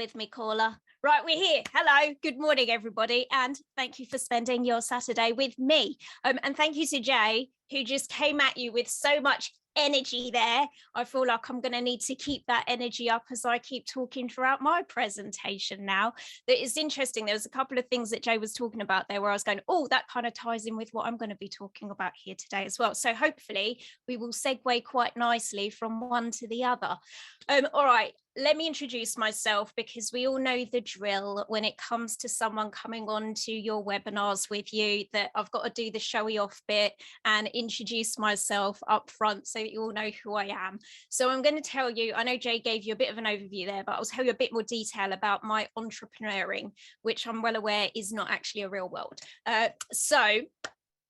with me, caller. Right, we're here. Hello, good morning, everybody, and thank you for spending your Saturday with me. And thank you to Jay, who just came at you with so much energy there. I feel like I'm going to need to keep that energy up as I keep talking throughout my presentation now. That is interesting. There was a couple of things that Jay was talking about there where I was going, oh, that kind of ties in with what I'm going to be talking about here today as well. So hopefully we will segue quite nicely from one to the other. All right. Let me introduce myself because we all know the drill when it comes to someone coming on to your webinars with you, that I've got to do the showy off bit and introduce myself up front so that you all know who I am. So I'm going to tell you, I know Jay gave you a bit of an overview there, but I'll tell you a bit more detail about my entrepreneuring, which I'm well aware is not actually a real world. So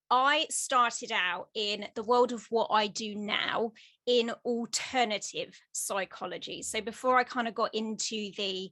I started out in the world of what I do now in alternative psychology. So before I kind of got into the,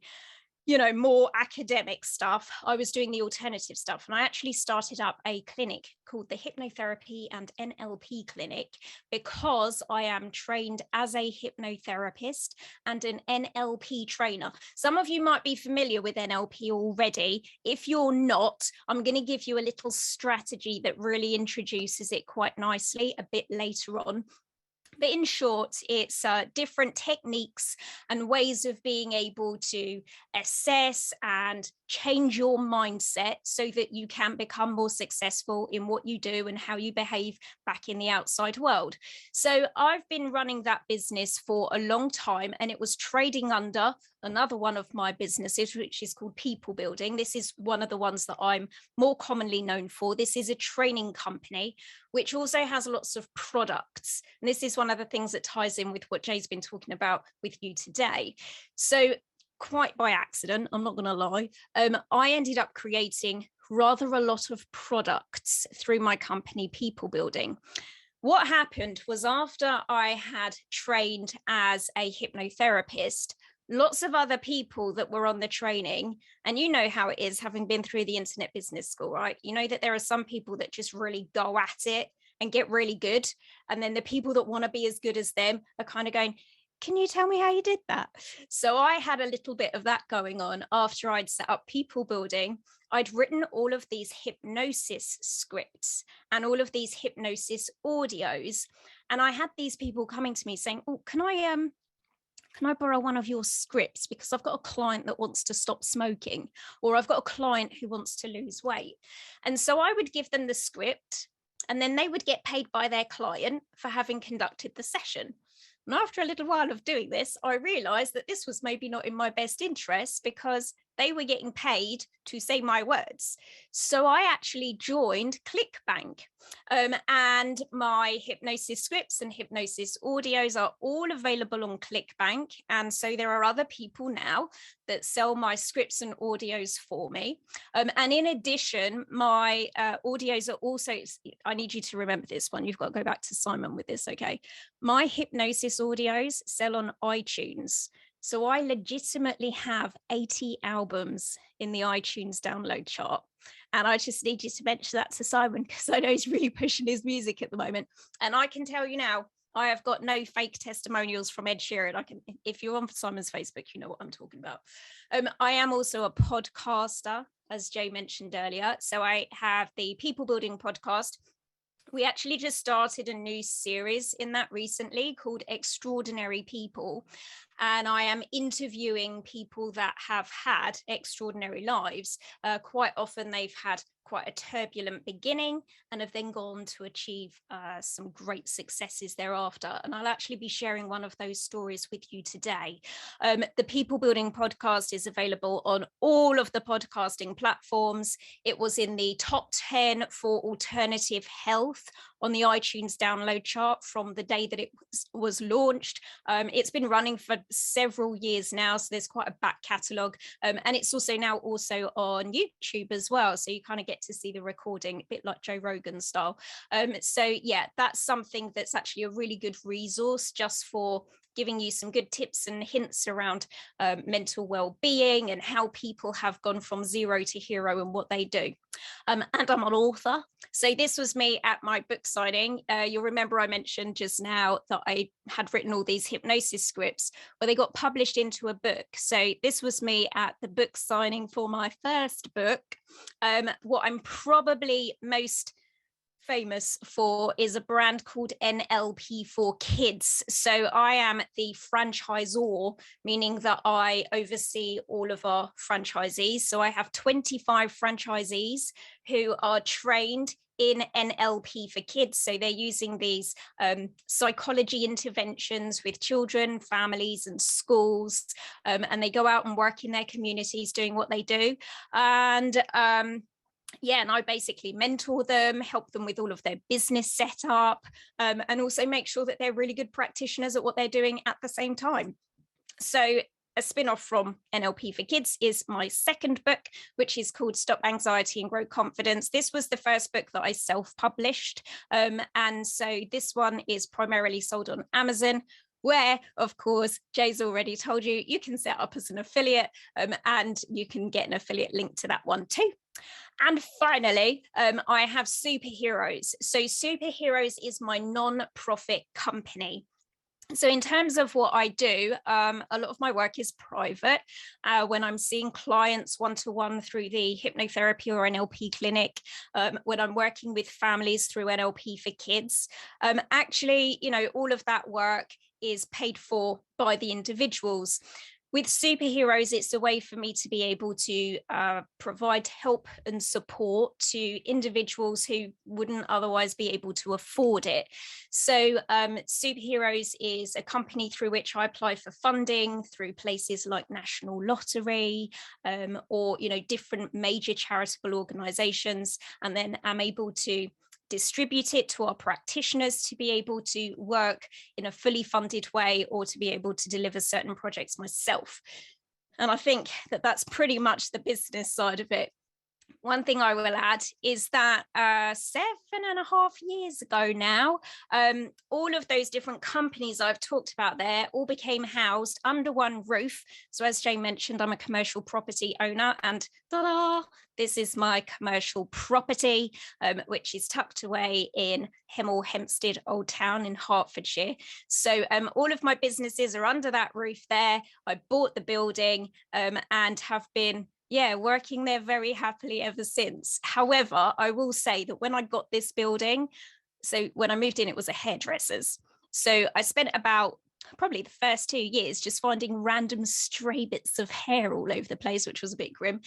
more academic stuff, I was doing the alternative stuff. And I actually started up a clinic called the Hypnotherapy and Nlp Clinic because I am trained as a hypnotherapist and an Nlp trainer. Some of you might be familiar with Nlp already. If you're not, I'm going to give you a little strategy that really introduces it quite nicely a bit later on. But in short, it's different techniques and ways of being able to assess and change your mindset so that you can become more successful in what you do and how you behave back in the outside world. So I've been running that business for a long time, and it was trading under another one of my businesses, which is called People Building. This is one of the ones that I'm more commonly known for. This is a training company, which also has lots of products. And this is one of the things that ties in with what Jay's been talking about with you today. So quite by accident, I'm not going to lie, I ended up creating rather a lot of products through my company, People Building. What happened was, after I had trained as a hypnotherapist, lots of other people that were on the training, and you know how it is having been through the Internet Business School, right? You know that there are some people that just really go at it and get really good. And then the people that want to be as good as them are kind of going, can you tell me how you did that? So I had a little bit of that going on after I'd set up People Building. I'd written all of these hypnosis scripts and all of these hypnosis audios. And I had these people coming to me saying, oh, can I borrow one of your scripts because I've got a client that wants to stop smoking, or I've got a client who wants to lose weight. And so I would give them the script, and then they would get paid by their client for having conducted the session. And after a little while of doing this, I realized that this was maybe not in my best interest because they were getting paid to say my words. So I actually joined ClickBank, and my hypnosis scripts and hypnosis audios are all available on ClickBank. And so there are other people now that sell my scripts and audios for me. And in addition, my audios are also, I need you to remember this one. You've got to go back to Simon with this, okay? My hypnosis audios sell on iTunes. So I legitimately have 80 albums in the iTunes download chart. And I just need you to mention that to Simon because I know he's really pushing his music at the moment. And I can tell you now, I have got no fake testimonials from Ed Sheeran. If you're on Simon's Facebook, you know what I'm talking about. I am also a podcaster, as Jay mentioned earlier. So I have the People Building podcast. We actually just started a new series in that recently called Extraordinary People. And I am interviewing people that have had extraordinary lives. Quite often they've had quite a turbulent beginning and have then gone to achieve some great successes thereafter. And I'll actually be sharing one of those stories with you today. The People Building podcast is available on all of the podcasting platforms. It was in the top 10 for alternative health on the iTunes download chart from the day that it was launched. It's been running for several years now, so there's quite a back catalogue, and it's also now on YouTube as well, so you kind of get to see the recording a bit like Joe Rogan style. So yeah, that's something that's actually a really good resource just for giving you some good tips and hints around mental well-being and how people have gone from zero to hero and what they do. And I'm an author. So this was me at my book signing. You'll remember I mentioned just now that I had written all these hypnosis scripts, well, they got published into a book. So this was me at the book signing for my first book. What I'm probably most famous for is a brand called Nlp for Kids. So I am the franchisor, meaning that I oversee all of our franchisees. So I have 25 franchisees who are trained in Nlp for Kids. So they're using these psychology interventions with children, families and schools, and they go out and work in their communities doing what they do. And yeah, and I basically mentor them, help them with all of their business setup, and also make sure that they're really good practitioners at what they're doing at the same time. So a spin-off from Nlp for Kids is my second book, which is called Stop Anxiety and Grow Confidence. This was the first book that I self-published. And so this one is primarily sold on Amazon, where, of course, Jay's already told you, you can set up as an affiliate, and you can get an affiliate link to that one too. And finally, I have Superheroes. So Superheroes is my non-profit company. So in terms of what I do, a lot of my work is private. When I'm seeing clients one-to-one through the Hypnotherapy or Nlp Clinic, when I'm working with families through Nlp for Kids, actually, you know, all of that work is paid for by the individuals. With Superheroes, it's a way for me to be able to provide help and support to individuals who wouldn't otherwise be able to afford it. So Superheroes is a company through which I apply for funding through places like National Lottery, or, you know, different major charitable organizations, and then I'm able to distribute it to our practitioners to be able to work in a fully funded way or to be able to deliver certain projects myself. And I think that that's pretty much the business side of it. One thing I will add is that 7.5 years ago now, all of those different companies I've talked about there all became housed under one roof. So as Jane mentioned, I'm a commercial property owner, and ta-da, this is my commercial property, which is tucked away in Hemel Hempstead Old Town in Hertfordshire. So all of my businesses are under that roof there. I bought the building and have been working there very happily ever since. However, I will say that when I got this building, so when I moved in, it was a hairdresser's. So I spent about probably the first 2 years just finding random stray bits of hair all over the place, which was a bit grim.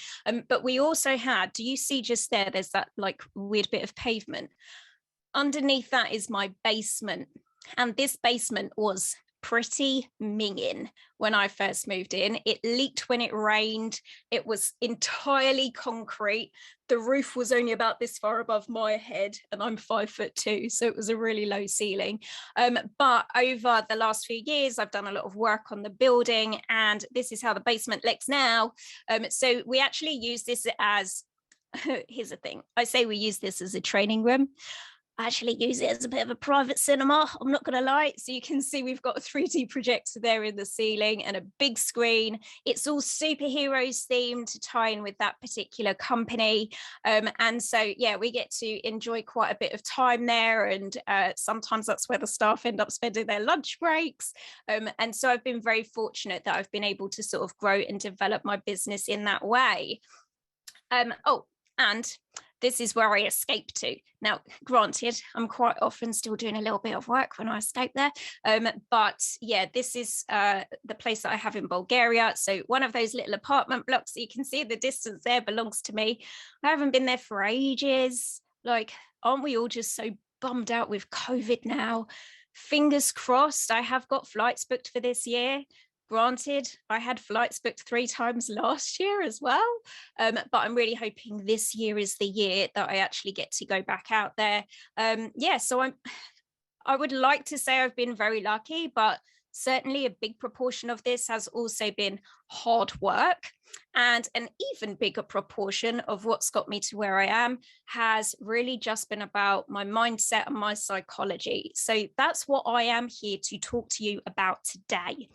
But we also had, do you see just there, there's that like weird bit of pavement. Underneath that is my basement. And this basement was pretty minging when I first moved in. It leaked when it rained. It was entirely concrete. The roof was only about this far above my head, and I'm 5'2", so it was a really low ceiling. But over the last few years, I've done a lot of work on the building, and this is how the basement looks now. So we actually use this as, here's the thing, I say we use this as a training room. I actually use it as a bit of a private cinema, I'm not going to lie. So you can see we've got a 3D projector there in the ceiling and a big screen. It's all Superheroes themed to tie in with that particular company. And so, yeah, we get to enjoy quite a bit of time there. And sometimes that's where the staff end up spending their lunch breaks. And so I've been very fortunate that I've been able to sort of grow and develop my business in that way. And this is where I escape to. Now, granted, I'm quite often still doing a little bit of work when I escape there. But yeah, this is the place that I have in Bulgaria. So one of those little apartment blocks that you can see in the distance there belongs to me. I haven't been there for ages. Like, aren't we all just so bummed out with COVID now? Fingers crossed, I have got flights booked for this year. Granted, I had flights booked 3 times last year as well, but I'm really hoping this year is the year that I actually get to go back out there. So I would like to say I've been very lucky, but Certainly a big proportion of this has also been hard work, and an even bigger proportion of what's got me to where I am has really just been about my mindset and my psychology. So that's what I am here to talk to you about today.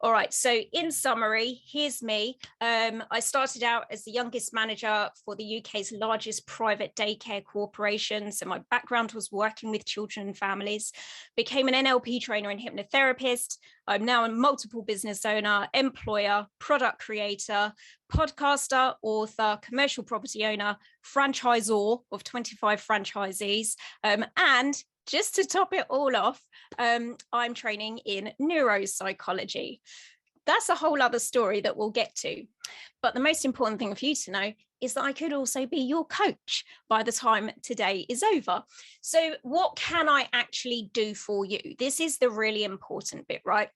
All right, so in summary, here's me. I started out as the youngest manager for the UK's largest private daycare corporation. So my background was working with children and families, became an NLP trainer and hypnotherapist. I'm now a multiple business owner, employer, product creator, podcaster, author, commercial property owner, franchisor of 25 franchisees, and just to top it all off, I'm training in neuropsychology. That's a whole other story that we'll get to. But the most important thing for you to know is that I could also be your coach by the time today is over. So what can I actually do for you? This is the really important bit, right?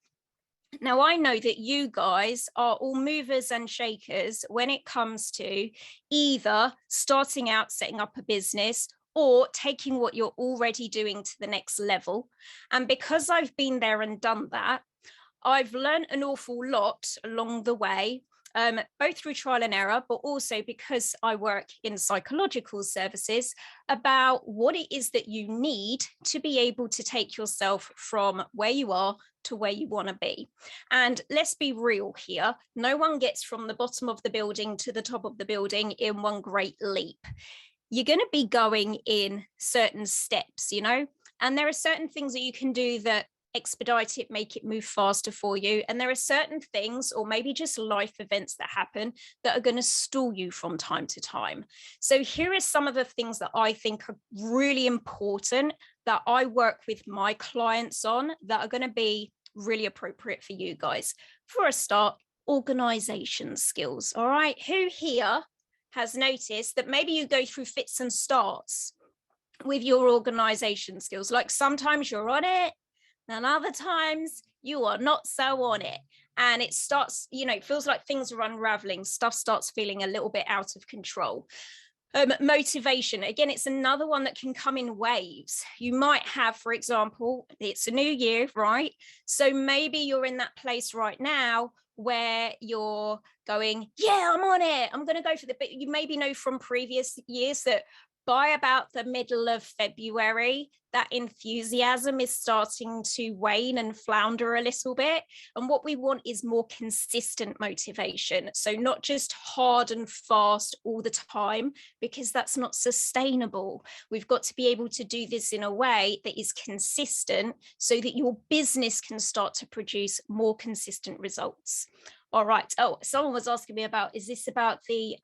Now, I know that you guys are all movers and shakers when it comes to either starting out, setting up a business, or taking what you're already doing to the next level. And because I've been there and done that, I've learned an awful lot along the way, both through trial and error, but also because I work in psychological services, about what it is that you need to be able to take yourself from where you are to where you want to be. And let's be real here, no one gets from the bottom of the building to the top of the building in one great leap. You're going to be going in certain steps, you know, and there are certain things that you can do that expedite it, make it move faster for you. And there are certain things, or maybe just life events that happen, that are going to stall you from time to time. So here are some of the things that I think are really important that I work with my clients on that are going to be really appropriate for you guys. For a start, organization skills. All right. Who here has noticed that maybe you go through fits and starts with your organization skills? Like sometimes you're on it and other times you are not so on it. And it starts, you know, it feels like things are unraveling. Stuff starts feeling a little bit out of control. Motivation, again, it's another one that can come in waves. You might have, for example, it's a new year, right? So maybe you're in that place right now where you're going, yeah, I'm on it, I'm going to go for the, but you maybe know from previous years that by about the middle of February, that enthusiasm is starting to wane and flounder a little bit. And what we want is more consistent motivation. So not just hard and fast all the time, because that's not sustainable. We've got to be able to do this in a way that is consistent so that your business can start to produce more consistent results. All right. Oh, someone was asking me about, is this about the,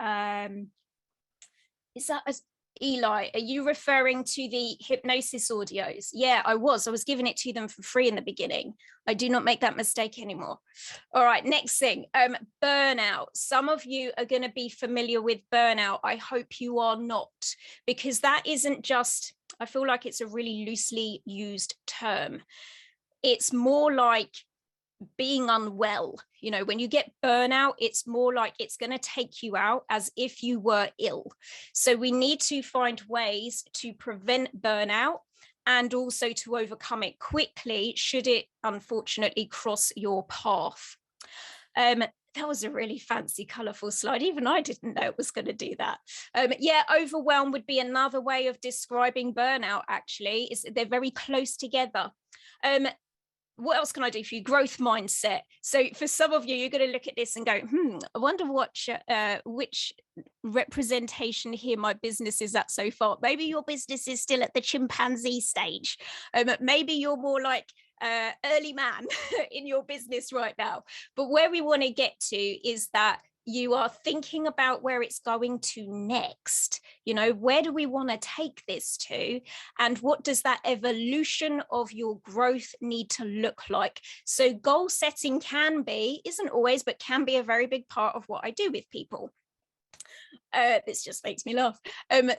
is that as Eli, are you referring to the hypnosis audios? Yeah, I was giving it to them for free in the beginning. I do not make that mistake anymore. All right, next thing, burnout. Some of you are going to be familiar with burnout. I hope you are not, because that isn't just, I feel like it's a really loosely used term. It's more like being unwell. You know, when you get burnout, it's more like it's going to take you out as if you were ill. So we need to find ways to prevent burnout and also to overcome it quickly should it unfortunately cross your path. That was a really fancy, colorful slide. Even I didn't know it was going to do that. Yeah, overwhelm would be another way of describing burnout, actually. They're very close together. What else can I do for you? Growth mindset. So for some of you, you're going to look at this and go, I wonder which representation here my business is at so far. Maybe your business is still at the chimpanzee stage. Maybe you're more like early man in your business right now. But where we want to get to is that you are thinking about where it's going to next. You know, where do we want to take this to? And what does that evolution of your growth need to look like? So goal setting isn't always, but can be a very big part of what I do with people. This just makes me laugh.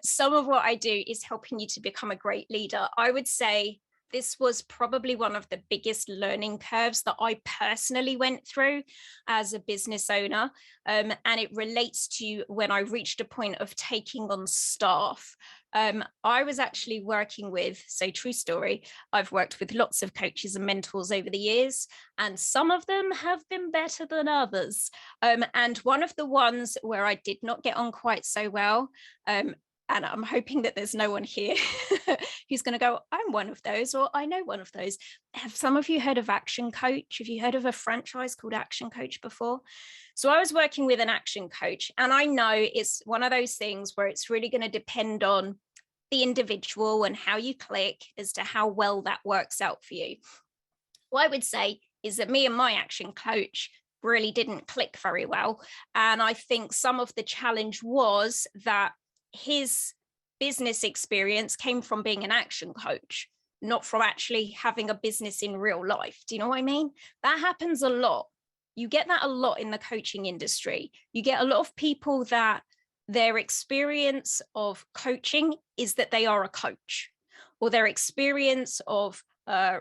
Some of what I do is helping you to become a great leader. I would say this was probably one of the biggest learning curves that I personally went through as a business owner. And it relates to when I reached a point of taking on staff. I was actually working with, so true story, I've worked with lots of coaches and mentors over the years, and some of them have been better than others. And one of the ones where I did not get on quite so well, and I'm hoping that there's no one here who's going to go, I'm one of those, or I know one of those. Have some of you heard of Action Coach? Have you heard of a franchise called Action Coach before? So I was working with an action coach, and I know it's one of those things where it's really going to depend on the individual and how you click as to how well that works out for you. What I would say is that me and my action coach really didn't click very well. And I think some of the challenge was that his business experience came from being an action coach, not from actually having a business in real life. Do you know what I mean? That happens a lot. You get that a lot in the coaching industry. You get a lot of people that their experience of coaching is that they are a coach, or their experience of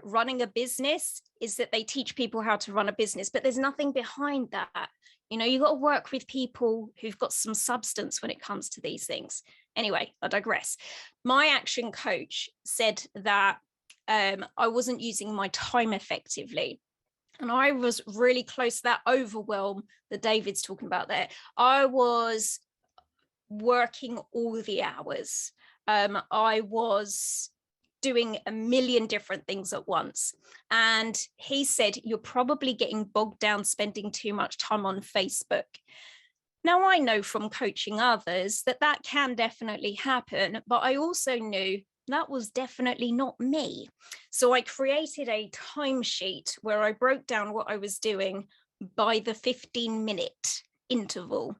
running a business is that they teach people how to run a business, but there's nothing behind that. You know, you've got to work with people who've got some substance when it comes to these things. Anyway, I digress. My action coach said that I wasn't using my time effectively. And I was really close to that overwhelm that David's talking about there. I was working all the hours. I was doing a million different things at once. And he said, you're probably getting bogged down spending too much time on Facebook. Now, I know from coaching others that that can definitely happen, but I also knew that was definitely not me. So I created a timesheet where I broke down what I was doing by the 15-minute interval.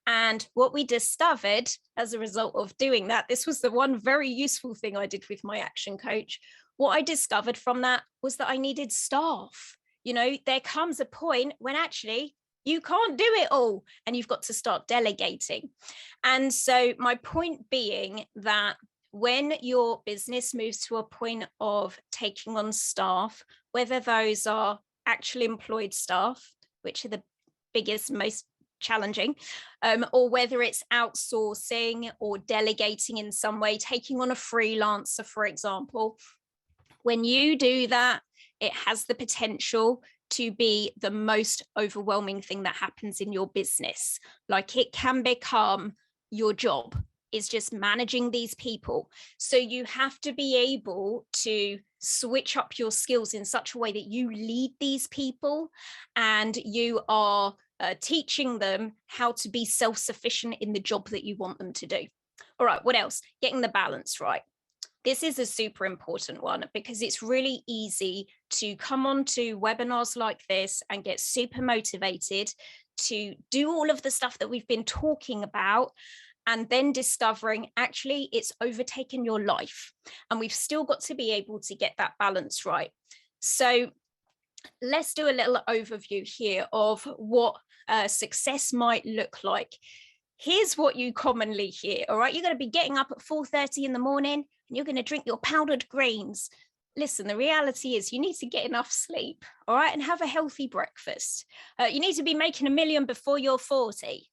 And what we discovered as a result of doing that, this was the one very useful thing I did with my action coach. What I discovered from that was that I needed staff. You know, there comes a point when actually you can't do it all and you've got to start delegating. And so my point being that when your business moves to a point of taking on staff, whether those are actually employed staff, which are the biggest, most challenging, or whether it's outsourcing or delegating in some way, taking on a freelancer, for example, when you do that, it has the potential to be the most overwhelming thing that happens in your business. Like, it can become your job is just managing these people. So you have to be able to switch up your skills in such a way that you lead these people and you are teaching them how to be self-sufficient in the job that you want them to do. All right, what else? Getting the balance right. This is a super important one because it's really easy to come onto webinars like this and get super motivated to do all of the stuff that we've been talking about, and then discovering actually it's overtaken your life. And we've still got to be able to get that balance right. So let's do a little overview here of what success might look like. Here's what you commonly hear. All right, you're going to be getting up at 4:30 in the morning and you're going to drink your powdered greens. Listen, the reality is you need to get enough sleep, all right, and have a healthy breakfast. You need to be making $1 million before you're 40.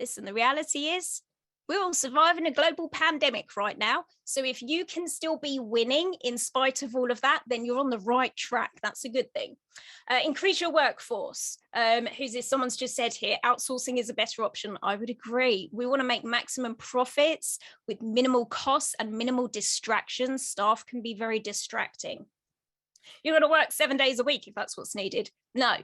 Listen, the reality is we're all surviving a global pandemic right now. So if you can still be winning in spite of all of that, then you're on the right track. That's a good thing. Increase your workforce. Who's this? Someone's just said here, outsourcing is a better option. I would agree. We want to make maximum profits with minimal costs and minimal distractions. Staff can be very distracting. You're going to work 7 days a week if that's what's needed. No.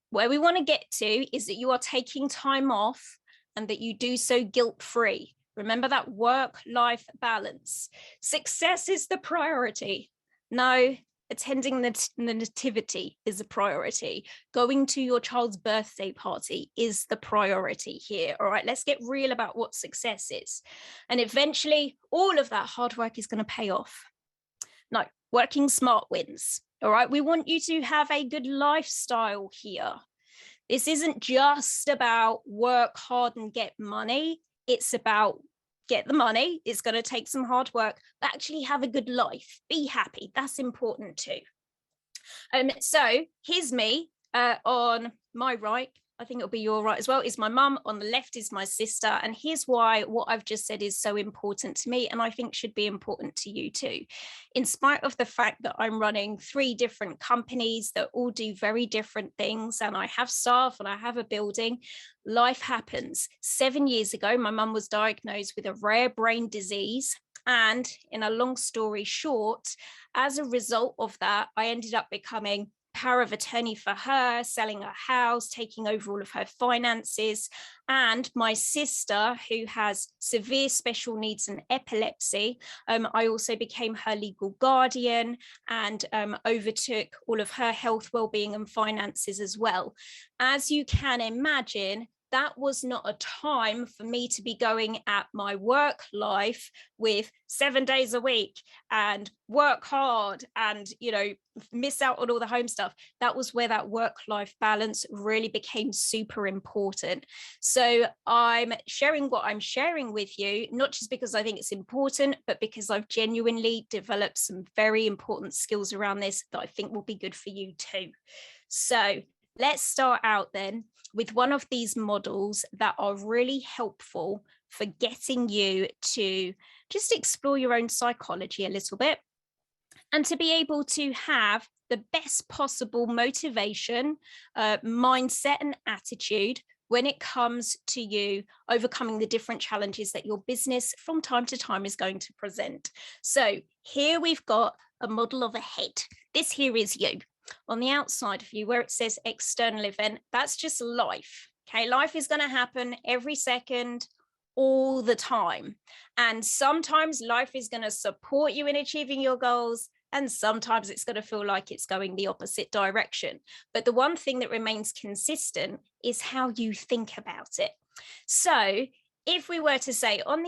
Where we want to get to is that you are taking time off and that you do so guilt-free. Remember that work-life balance. Success is the priority. No, attending the nativity is a priority. Going to your child's birthday party is the priority here. All right, let's get real about what success is. And eventually, all of that hard work is going to pay off. No, working smart wins. All right, we want you to have a good lifestyle here. This isn't just about work hard and get money. It's about get the money. It's going to take some hard work, but actually have a good life. Be happy. That's important too. So here's me on my right. I think it'll be your right as well, is my mum. On the left is my sister. And here's why what I've just said is so important to me, and I think should be important to you too. In spite of the fact that I'm running 3 different companies that all do very different things, and I have staff and I have a building, life happens. 7 years ago, my mum was diagnosed with a rare brain disease. And in a long story short, as a result of that, I ended up becoming power of attorney for her, selling her house, taking over all of her finances. And my sister, who has severe special needs and epilepsy, I also became her legal guardian and overtook all of her health, well-being and finances as well. As you can imagine, that was not a time for me to be going at my work life with 7 days a week and work hard and, you know, miss out on all the home stuff. That was where that work-life balance really became super important. So I'm sharing what I'm sharing with you, not just because I think it's important, but because I've genuinely developed some very important skills around this that I think will be good for you too. So let's start out then with one of these models that are really helpful for getting you to just explore your own psychology a little bit and to be able to have the best possible motivation, mindset and attitude when it comes to you overcoming the different challenges that your business from time to time is going to present. So here we've got a model of a head. This here is you. On the outside of you, where it says external event, that's just life. Okay, life is going to happen every second, all the time. And sometimes life is going to support you in achieving your goals, and sometimes it's going to feel like it's going the opposite direction. But the one thing that remains consistent is how you think about it. So if we were to say on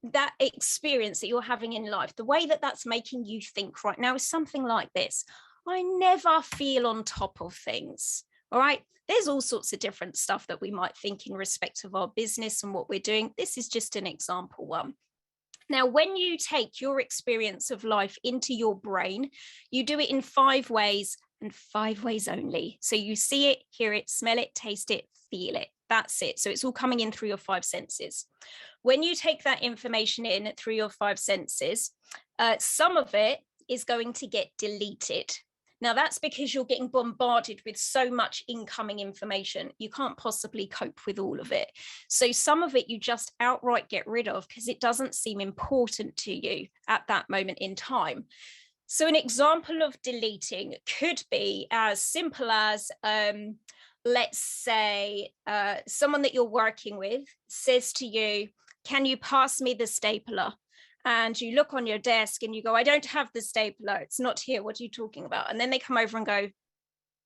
that experience that you're having in life, the way that that's making you think right now is something like this: I never feel on top of things. All right. There's all sorts of different stuff that we might think in respect of our business and what we're doing. This is just an example one. Now, when you take your experience of life into your brain, you do it in 5 ways and 5 ways only. So you see it, hear it, smell it, taste it, feel it. That's it. So it's all coming in through your 5 senses. When you take that information in through your 5 senses, some of it is going to get deleted. Now, that's because you're getting bombarded with so much incoming information. You can't possibly cope with all of it. So some of it you just outright get rid of because it doesn't seem important to you at that moment in time. So an example of deleting could be as simple as, let's say, someone that you're working with says to you, "Can you pass me the stapler?" And you look on your desk and you go, "I don't have the stapler. It's not here. What are you talking about?" And then they come over and go,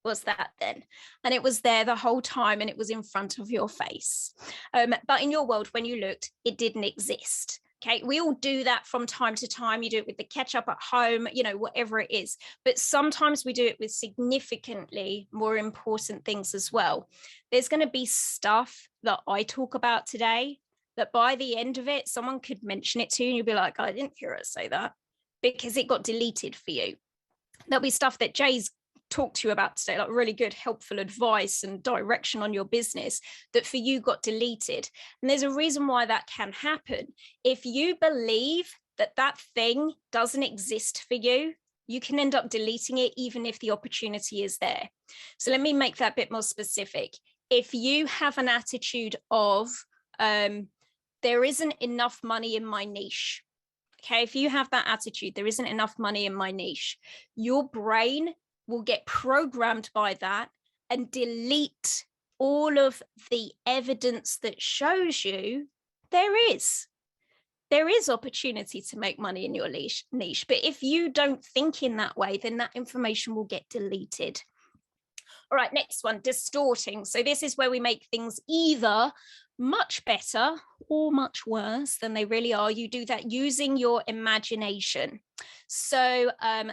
"What's that then?" And it was there the whole time and it was in front of your face. But in your world, when you looked, it didn't exist. Okay, we all do that from time to time. You do it with the ketchup at home, you know, whatever it is. But sometimes we do it with significantly more important things as well. There's going to be stuff that I talk about today that by the end of it, someone could mention it to you and you'll be like, "I didn't hear her say that," because it got deleted for you. There'll be stuff that Jay's talked to you about today, like really good, helpful advice and direction on your business that for you got deleted. And there's a reason why that can happen. If you believe that that thing doesn't exist for you, you can end up deleting it even if the opportunity is there. So let me make that a bit more specific. If you have an attitude of, there isn't enough money in my niche. Okay, if you have that attitude, there isn't enough money in my niche, your brain will get programmed by that and delete all of the evidence that shows you there is opportunity to make money in your niche. But if you don't think in that way, then that information will get deleted. All right, next one, distorting. So this is where we make things either much better or much worse than they really are, you do that using your imagination. So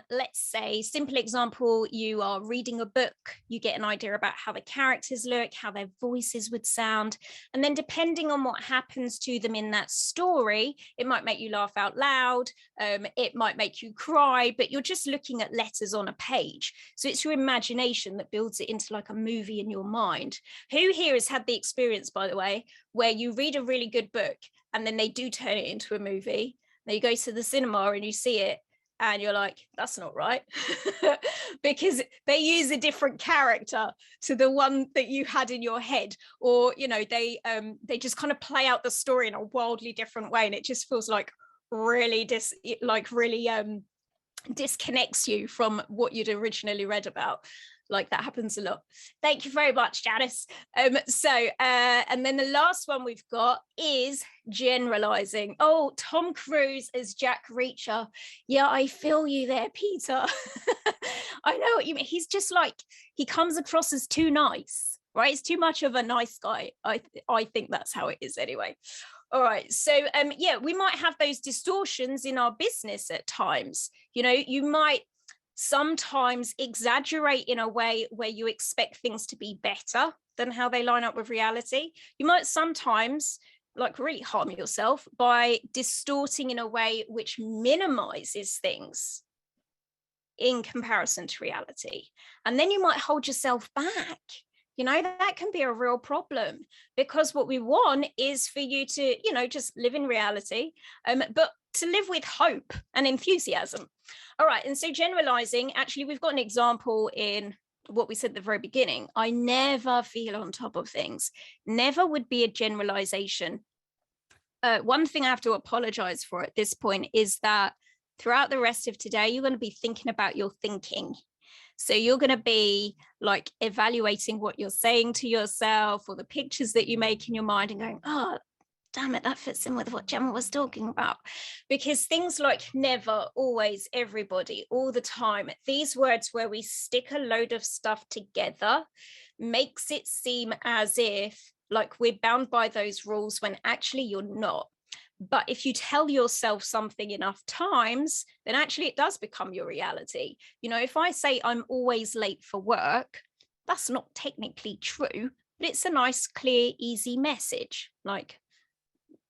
let's say, simple example, you are reading a book, you get an idea about how the characters look, how their voices would sound, and then depending on what happens to them in that story, it might make you laugh out loud, it might make you cry, but you're just looking at letters on a page. So it's your imagination that builds it into like a movie in your mind. Who here has had the experience, by the way, where you read a really good book and then they do turn it into a movie? Now you go to the cinema and you see it and you're like, that's not right, because they use a different character to the one that you had in your head, or they just kind of play out the story in a wildly different way, and it just feels like really disconnects you from what you'd originally read about. Like, that happens a lot. Thank you very much, Janice. And then the last one we've got is generalizing. Oh, Tom Cruise as Jack Reacher. Yeah, I feel you there, Peter. I know what you mean. He's just like, he comes across as too nice, right? It's too much of a nice guy. I think that's how it is anyway. All right. So, yeah, we might have those distortions in our business at times. You might sometimes exaggerate in a way where you expect things to be better than how they line up with reality. You might sometimes really harm yourself by distorting in a way which minimizes things in comparison to reality. And then you might hold yourself back. That can be a real problem, because what we want is for you to, just live in reality, but to live with hope and enthusiasm. All right. And so generalizing, actually, we've got an example in what we said at the very beginning. I never feel on top of things. Never would be a generalization. One thing I have to apologize for at this point is that throughout the rest of today, you're going to be thinking about your thinking. So you're going to be like evaluating what you're saying to yourself, or the pictures that you make in your mind, and going, oh, damn it, that fits in with what Gemma was talking about. Because things like never, always, everybody, all the time, these words where we stick a load of stuff together makes it seem as if like we're bound by those rules, when actually you're not. But if you tell yourself something enough times, then actually it does become your reality. If I say I'm always late for work, that's not technically true, but it's a nice, clear, easy message. Like,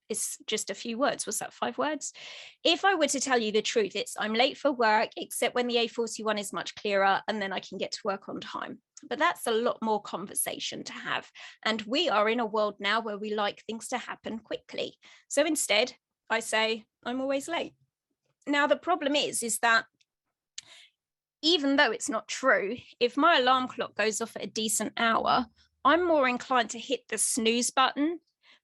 it's just a few words. Was that 5 words? If I were to tell you the truth, it's I'm late for work, except when the A41 is much clearer, and then I can get to work on time. But that's a lot more conversation to have. And we are in a world now where we like things to happen quickly. So instead, I say, I'm always late. Now, the problem is that even though it's not true, if my alarm clock goes off at a decent hour, I'm more inclined to hit the snooze button,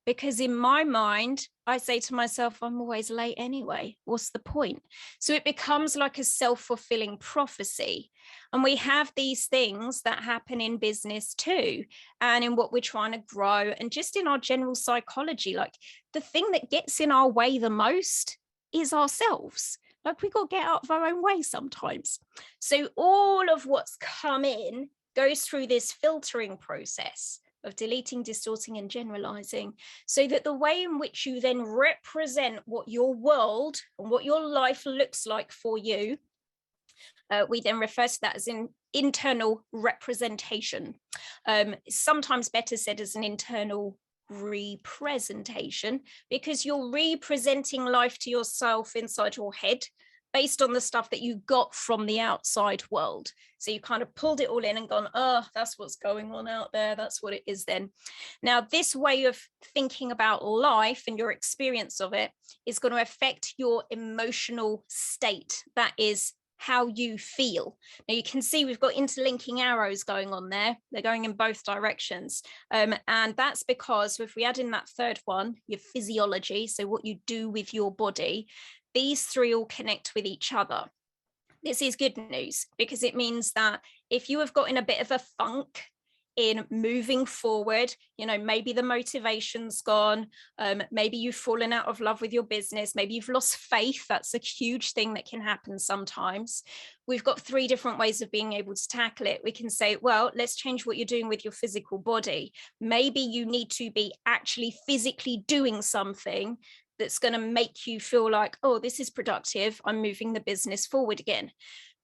because in my mind, I say to myself, I'm always late anyway. What's the point? So it becomes like a self-fulfilling prophecy. And we have these things that happen in business too, and in what we're trying to grow, and just in our general psychology. Like, the thing that gets in our way the most is ourselves. Like, we got to get out of our own way sometimes. So all of what's come in goes through this filtering process of deleting, distorting, and generalizing, so that the way in which you then represent what your world and what your life looks like for you, we then refer to that as an internal representation. Sometimes better said as an internal representation, because you're representing life to yourself inside your head based on the stuff that you got from the outside world. So you kind of pulled it all in and gone, oh, that's what's going on out there. That's what it is then. Now, this way of thinking about life and your experience of it is going to affect your emotional state. That is how you feel. Now, you can see we've got interlinking arrows going on there. They're going in both directions. And that's because if we add in that third one, your physiology, so what you do with your body, these 3 all connect with each other. This is good news, because it means that if you have got in a bit of a funk, in moving forward. Maybe the motivation's gone. Maybe you've fallen out of love with your business. Maybe you've lost faith. That's a huge thing that can happen sometimes. We've got 3 different ways of being able to tackle it. We can say, well, let's change what you're doing with your physical body. Maybe you need to be actually physically doing something that's going to make you feel like, oh, this is productive. I'm moving the business forward again.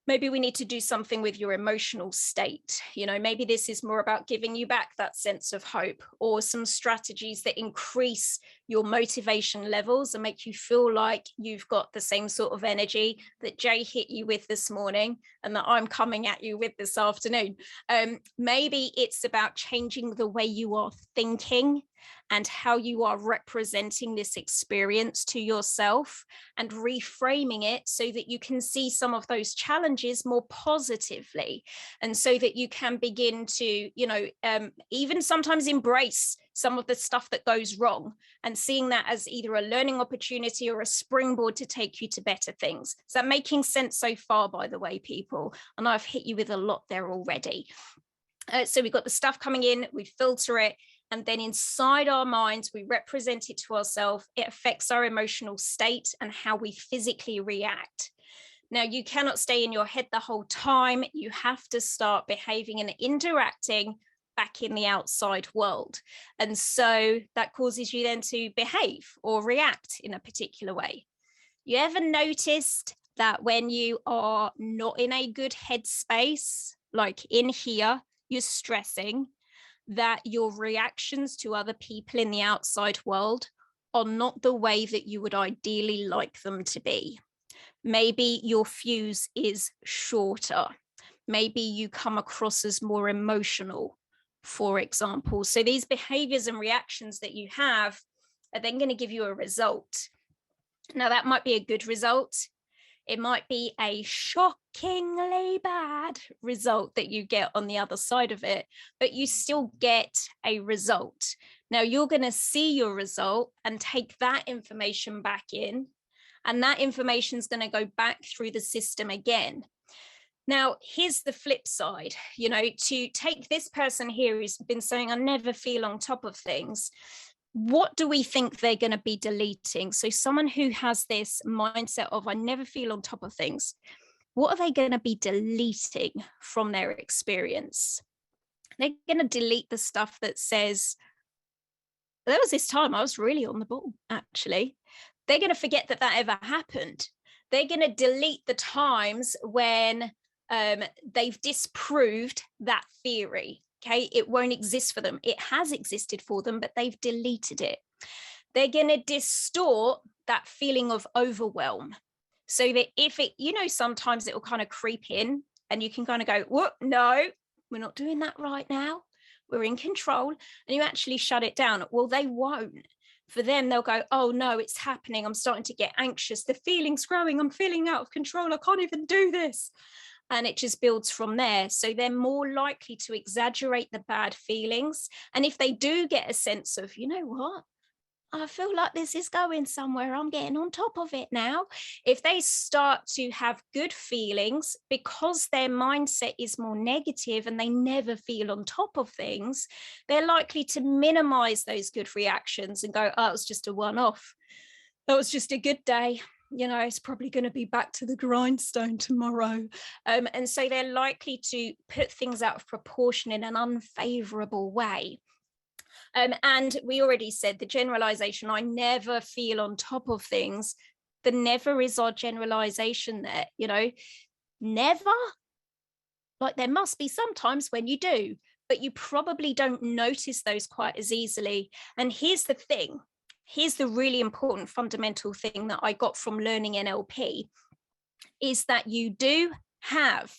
Maybe we need to do something with your emotional state. Maybe this is more about giving you back that sense of hope, or some strategies that increase your motivation levels and make you feel like you've got the same sort of energy that Jay hit you with this morning and that I'm coming at you with this afternoon. Maybe it's about changing the way you are thinking and how you are representing this experience to yourself, and reframing it so that you can see some of those challenges more positively, and so that you can begin to, even sometimes embrace some of the stuff that goes wrong, and seeing that as either a learning opportunity or a springboard to take you to better things. Is that making sense so far, by the way, people? I know I've hit you with a lot there already. So we've got the stuff coming in, we filter it, and then inside our minds, we represent it to ourselves. It affects our emotional state and how we physically react. Now, you cannot stay in your head the whole time. You have to start behaving and interacting back in the outside world. And so that causes you then to behave or react in a particular way. You ever noticed that when you are not in a good headspace, like in here, you're stressing, that your reactions to other people in the outside world are not the way that you would ideally like them to be? Maybe your fuse is shorter. Maybe you come across as more emotional, for example. So these behaviors and reactions that you have are then going to give you a result. Now, that might be a good result. It might be a shockingly bad result that you get on the other side of it, but you still get a result. Now, you're going to see your result and take that information back in, and that information is going to go back through the system again. Now, here's the flip side, to take this person here who's been saying, I never feel on top of things. What do we think they're going to be deleting? So someone who has this mindset of, I never feel on top of things, what are they going to be deleting from their experience? They're going to delete the stuff that says, there was this time I was really on the ball, actually. They're going to forget that ever happened. They're going to delete the times when they've disproved that theory. Okay, it won't exist for them. It has existed for them, but they've deleted it. They're going to distort that feeling of overwhelm, so that if it, sometimes it will kind of creep in and you can kind of go, whoop, no, we're not doing that right now. We're in control. And you actually shut it down. Well, they won't. For them, they'll go, oh no, it's happening. I'm starting to get anxious. The feeling's growing. I'm feeling out of control. I can't even do this. And it just builds from there. So they're more likely to exaggerate the bad feelings. And if they do get a sense of, you know what, I feel like this is going somewhere, I'm getting on top of it now. If they start to have good feelings because their mindset is more negative and they never feel on top of things, they're likely to minimize those good reactions and go, oh, it was just a one-off. That was just a good day. It's probably going to be back to the grindstone tomorrow. And so they're likely to put things out of proportion in an unfavorable way. And we already said the generalization, I never feel on top of things. The never is our generalization there, never. Like, there must be sometimes when you do, but you probably don't notice those quite as easily. And here's the thing. Here's the really important fundamental thing that I got from learning NLP, is that you do have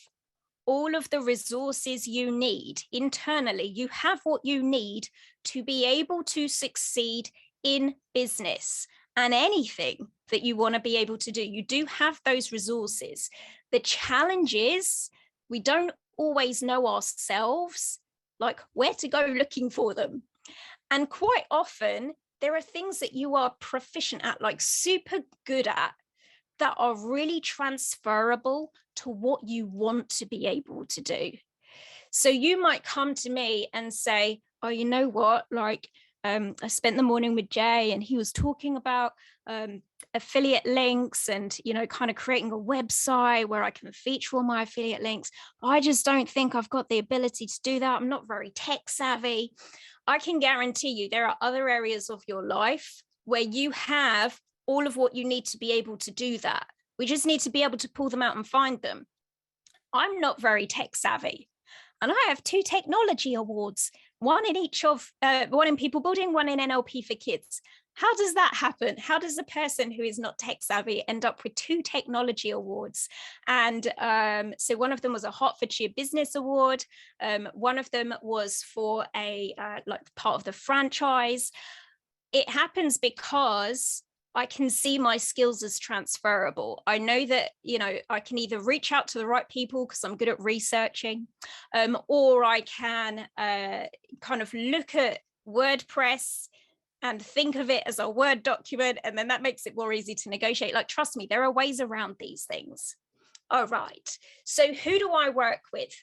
all of the resources you need internally. You have what you need to be able to succeed in business and anything that you want to be able to do. You do have those resources. The challenge is we don't always know ourselves, like where to go looking for them. And quite often, there are things that you are proficient at, like super good at, that are really transferable to what you want to be able to do. So you might come to me and say, oh, you know what, like, I spent the morning with Jay and he was talking about affiliate links and, kind of creating a website where I can feature all my affiliate links. I just don't think I've got the ability to do that. I'm not very tech savvy. I can guarantee you there are other areas of your life where you have all of what you need to be able to do that. We just need to be able to pull them out and find them. I'm not very tech savvy. And I have 2 technology awards, one in people building, one in NLP for kids. How does that happen? How does a person who is not tech savvy end up with 2 technology awards? And so one of them was a Hertfordshire Business Award. One of them was for a part of the franchise. It happens because I can see my skills as transferable. I know that, I can either reach out to the right people because I'm good at researching, or I can kind of look at WordPress and think of it as a Word document, and then that makes it more easy to negotiate. Like, trust me, there are ways around these things. All right. So who do I work with?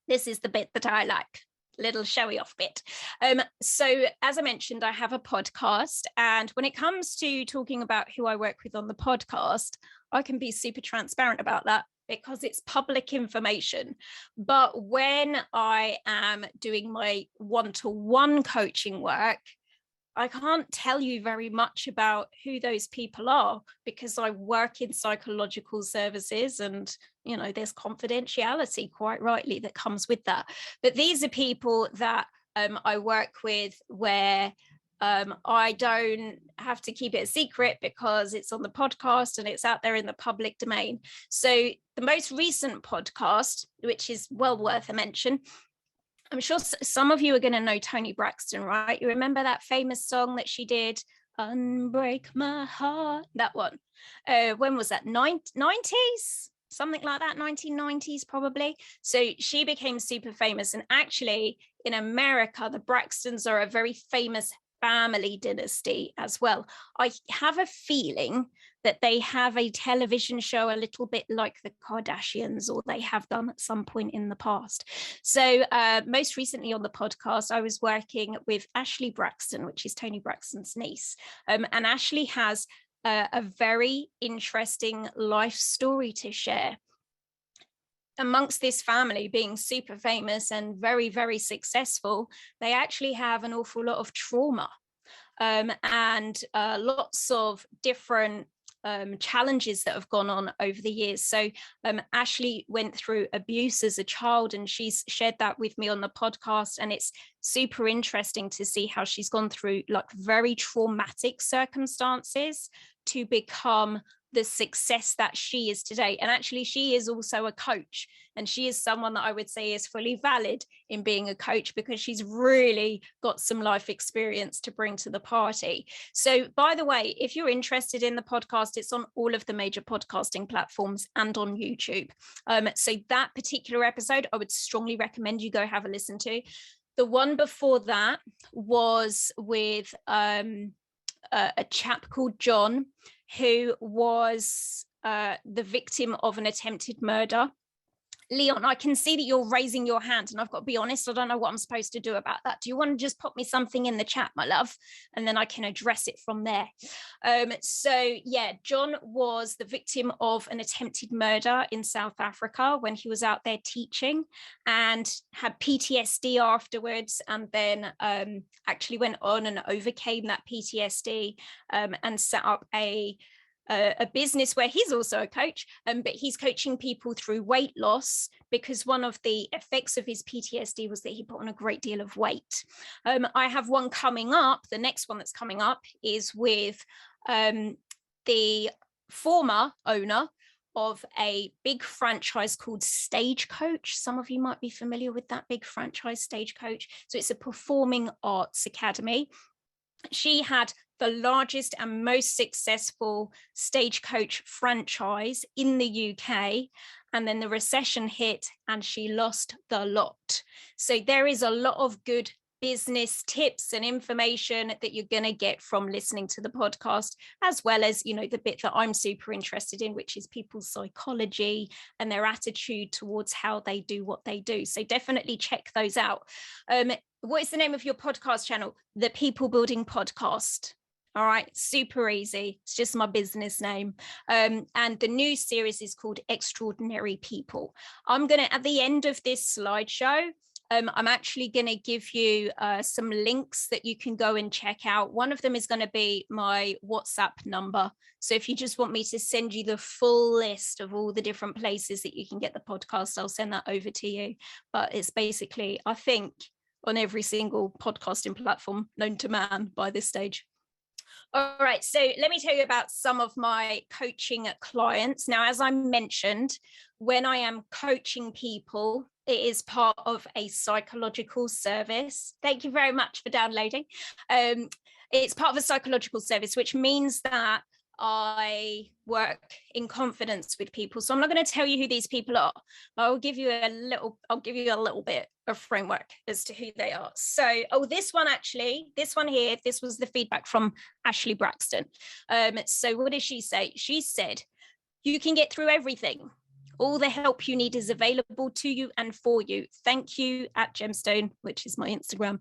This is the bit that I like. Little showy off bit. So as I mentioned, I have a podcast, and when it comes to talking about who I work with on the podcast, I can be super transparent about that because it's public information. But when I am doing my one-to-one coaching work, I can't tell you very much about who those people are because I work in psychological services, and there's confidentiality, quite rightly, that comes with that. But these are people that I work with where I don't have to keep it a secret because it's on the podcast and it's out there in the public domain. So the most recent podcast, which is well worth a mention, I'm sure some of you are going to know Toni Braxton, right? You remember that famous song that she did, Unbreak My Heart, that one. When was that? 90s? Something like that, 1990s probably. So she became super famous. And actually in America, the Braxtons are a very famous family dynasty as well. I have a feeling that they have a television show a little bit like the Kardashians, or they have done at some point in the past. So most recently on the podcast, I was working with Ashley Braxton, which is Toni Braxton's niece. And Ashley has a very interesting life story to share. Amongst this family being super famous and very, very successful, they actually have an awful lot of trauma and lots of different challenges that have gone on over the years. So Ashley went through abuse as a child, and she's shared that with me on the podcast, and it's super interesting to see how she's gone through like very traumatic circumstances to become the success that she is today. And actually she is also a coach, and she is someone that I would say is fully valid in being a coach because she's really got some life experience to bring to the party. So by the way, if you're interested in the podcast, it's on all of the major podcasting platforms and on YouTube. So that particular episode, I would strongly recommend you go have a listen to. The one before that was with a chap called John, who was the victim of an attempted murder. Leon, I can see that you're raising your hand, and I've got to be honest, I don't know what I'm supposed to do about that. Do you want to just pop me something in the chat, my love? And then I can address it from there. So yeah, John was the victim of an attempted murder in South Africa when he was out there teaching, and had PTSD afterwards, and then actually went on and overcame that PTSD and set up a business where he's also a coach, but he's coaching people through weight loss, because one of the effects of his PTSD was that he put on a great deal of weight. I have one coming up. The next one that's coming up is with the former owner of a big franchise called Stagecoach. Some of you might be familiar with that big franchise, Stagecoach. So it's a performing arts academy. She had the largest and most successful Stagecoach franchise in the UK. And then the recession hit and she lost the lot. So there is a lot of good business tips and information that you're going to get from listening to the podcast, as well as, you know, the bit that I'm super interested in, which is people's psychology and their attitude towards how they do what they do. So definitely check those out. What is the name of your podcast channel? The People Building Podcast. All right, super easy. It's just my business name. And the new series is called Extraordinary People. I'm going to, at the end of this slideshow, I'm actually going to give you some links that you can go and check out. One of them is going to be my WhatsApp number. So if you just want me to send you the full list of all the different places that you can get the podcast, I'll send that over to you. But it's basically, I think, on every single podcasting platform known to man by this stage. All right, so let me tell you about some of my coaching clients. Now, as I mentioned, when I am coaching people, it is part of a psychological service. Thank you very much for downloading. It's part of a psychological service, which means that I work in confidence with people. So I'm not going to tell you who these people are. I'll give you a little bit of framework as to who they are. So, this one here, this was the feedback from Ashley Braxton. So what did she say? She said, you can get through everything. All the help you need is available to you and for you. Thank you at Gemstone, which is my Instagram,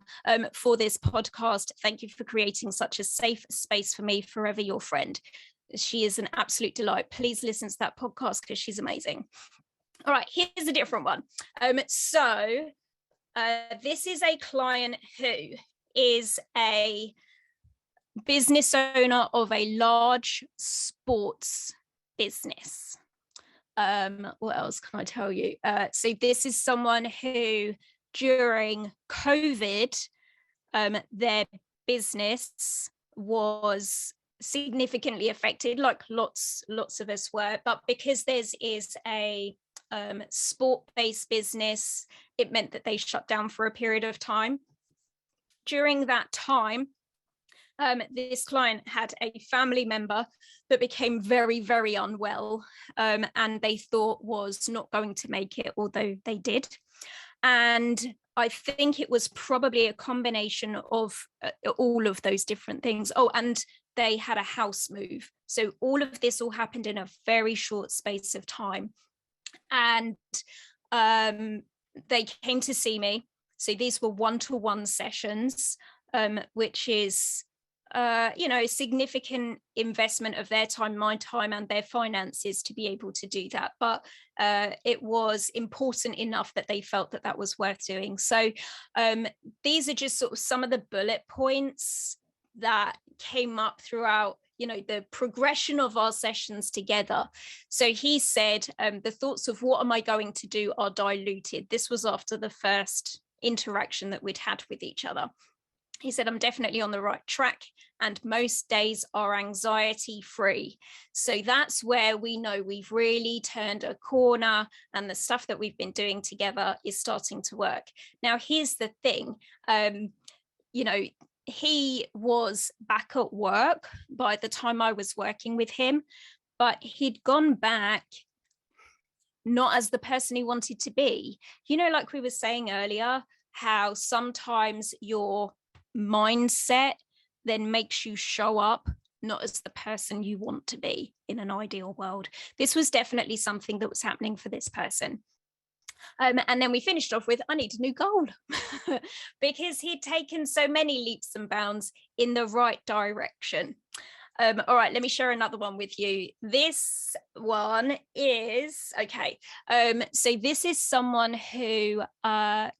for this podcast. Thank you for creating such a safe space for me. Forever your friend. She is an absolute delight. Please listen to that podcast because she's amazing. All right, here's a different one. This is a client who is a business owner of a large sports business. What else can I tell you? So this is someone who, during COVID, their business was significantly affected, like lots of us were. But because this is a sport-based business, it meant that they shut down for a period of time. During that time, this client had a family member that became very, very unwell, and they thought was not going to make it, although they did. And I think it was probably a combination of all of those different things. Oh, and they had a house move. So all of this all happened in a very short space of time. And they came to see me. So these were one-to-one sessions, which is significant investment of their time, my time, and their finances to be able to do that. But it was important enough that they felt that that was worth doing. So these are just sort of some of the bullet points that came up throughout, the progression of our sessions together. So he said, the thoughts of what am I going to do are diluted. This was after the first interaction that we'd had with each other. He said, I'm definitely on the right track and most days are anxiety free. So that's where we know we've really turned a corner and the stuff that we've been doing together is starting to work. Now, here's the thing, he was back at work by the time I was working with him, but he'd gone back not as the person he wanted to be. Like we were saying earlier, how sometimes your mindset then makes you show up not as the person you want to be in an ideal world. This was definitely something that was happening for this person. And then we finished off with, I need a new goal, because he'd taken so many leaps and bounds in the right direction. All right, let me share another one with you. This one is, so this is someone who